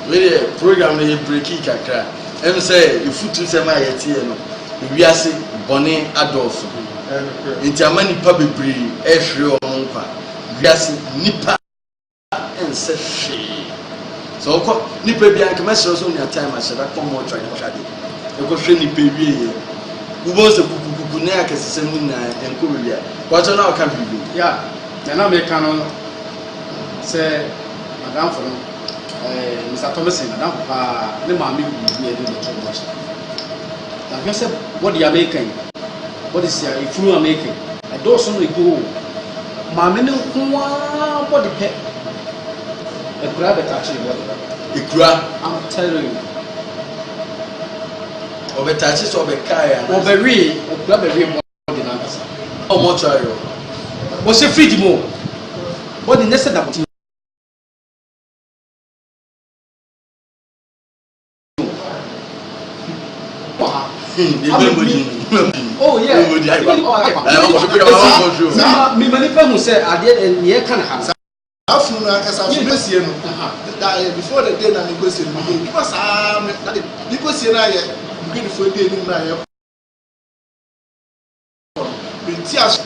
we the program na breaki kakra em say ifutu se ma yɛ tie no wiase bɔne adolfo nti ama nipa bebree ehwere ɔmo nkwa wiase nipa ense hwee so ɔkɔ nipa bi anka mɛsrɛ so nya time ahyɛ da kɔ mo twa hwade ɛkɔ hwɛ nipa wie yɛ ubon se kukukuku na akasese mu na enko wie wato na ɔka bibi ya na meka no sɛ madam for no Mr. Thomas madam papa ne maame bi ne de to watch na hwɛ sɛ body American body sia ifunu American ɛdɔɔso no ego maame ne nkoa body pɛ ekura beta kye body ekura I'm telling you obetachi so obekaya oberi ekura beri body na nkasa omo try o se fridge mo body nese da body oh yeah me manifa mu say ade ne kan ha afunu na akasa so besie no before the day na negotiate no because that negotiate na ye before the day na ye betias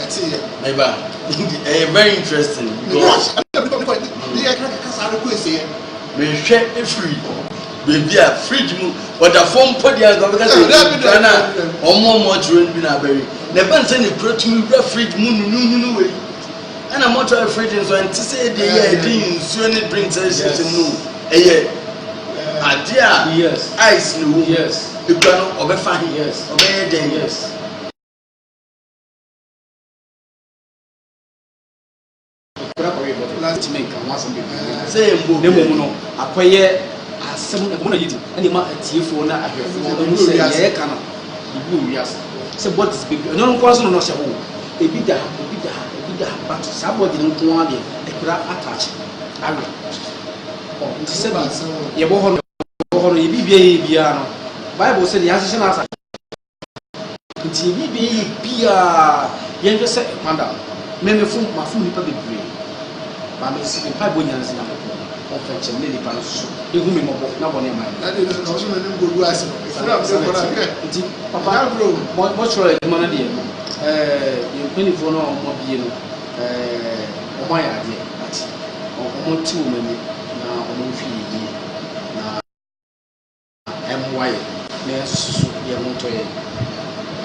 eti ye neighbor very interesting because the akasa request ye me hwɛ free baby a fridge mu water form podi an go because na omo chiro bi na bari na ban say ne protumi bra fridge mu nunu we ana motor fridge so anti say dey here dey nsuo ne drink say no eye adia yes ice no wo yes ekwa no obefa hi yes obeye den yes ekura ko yebo last make kan wasa be say mbo ne mo no akoye asem na mo na yidi ani ma atiefo na ahwefo no say ye ka na ibu wiase say what is baby no nko so no hye ho ebi da but somebody no ko ade ekura attach awe oh nti se bi ye bo ho no ye bibia ye bia no bible say ya hye na asa nti bibia ye bia ye nje se kwanda me fu nipa bebre ba me si nipa bo nyanse na ɔfɛnkyɛn ne nipa no so ehu mi mɔbɔ na bɔ ne ma yi. na de no na ɔso na ne ngolu ase no efura mi kɔ na kɛ nti papa bɔtɔrɔ adwuma no deɛ yɛn mpanyinfoɔ no a wɔn abie no wɔn ayɛ adeɛ ati wɔn ti wɔn ani na wɔn mfi yie na ɛmoa yɛ na ɛsoso yɛn ho tɔ yɛ.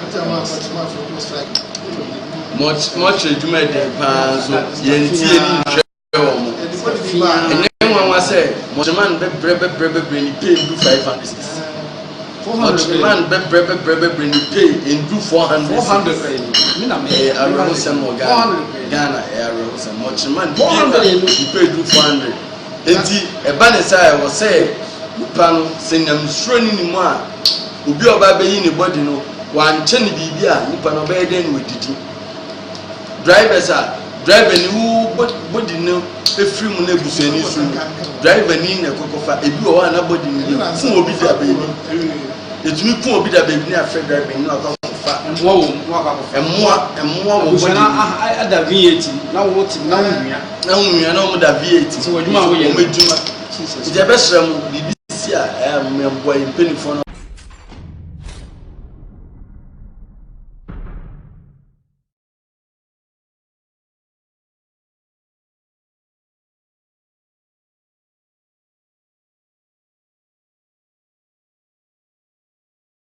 ati ama fatima fo ko strike. mɔtwerɛ adwuma yɛ dɛ paa nso yɛn tie ni nhwɛ wɔn. ɛnɛ nwanwa sɛ mɔtwerɛman bɛbrɛ ni pay ndu 500 cedis. mɔtwerɛman bɛbrɛ ni pay ndu 400 cedis. Arrowsem or Ghana, Arrowsem, Mochman, you pay 400. Enti, a banner was say, Pan, send them straining in one. Ubi or baby in the body, no one chenny bibia, Nipan obey then with it. Drivers are driving who body no, a free monebus and is driving in a cocofa, if you are nobody, who will be that baby. It's me who will be that baby, near Fred driving, no. Mmoa wo bɔ na ada V8 na wo ti na nwia na wo da V8 so adwuma wo yɛ adwuma nti ɛbɛsrɛ mu bibi si a me boy penifo no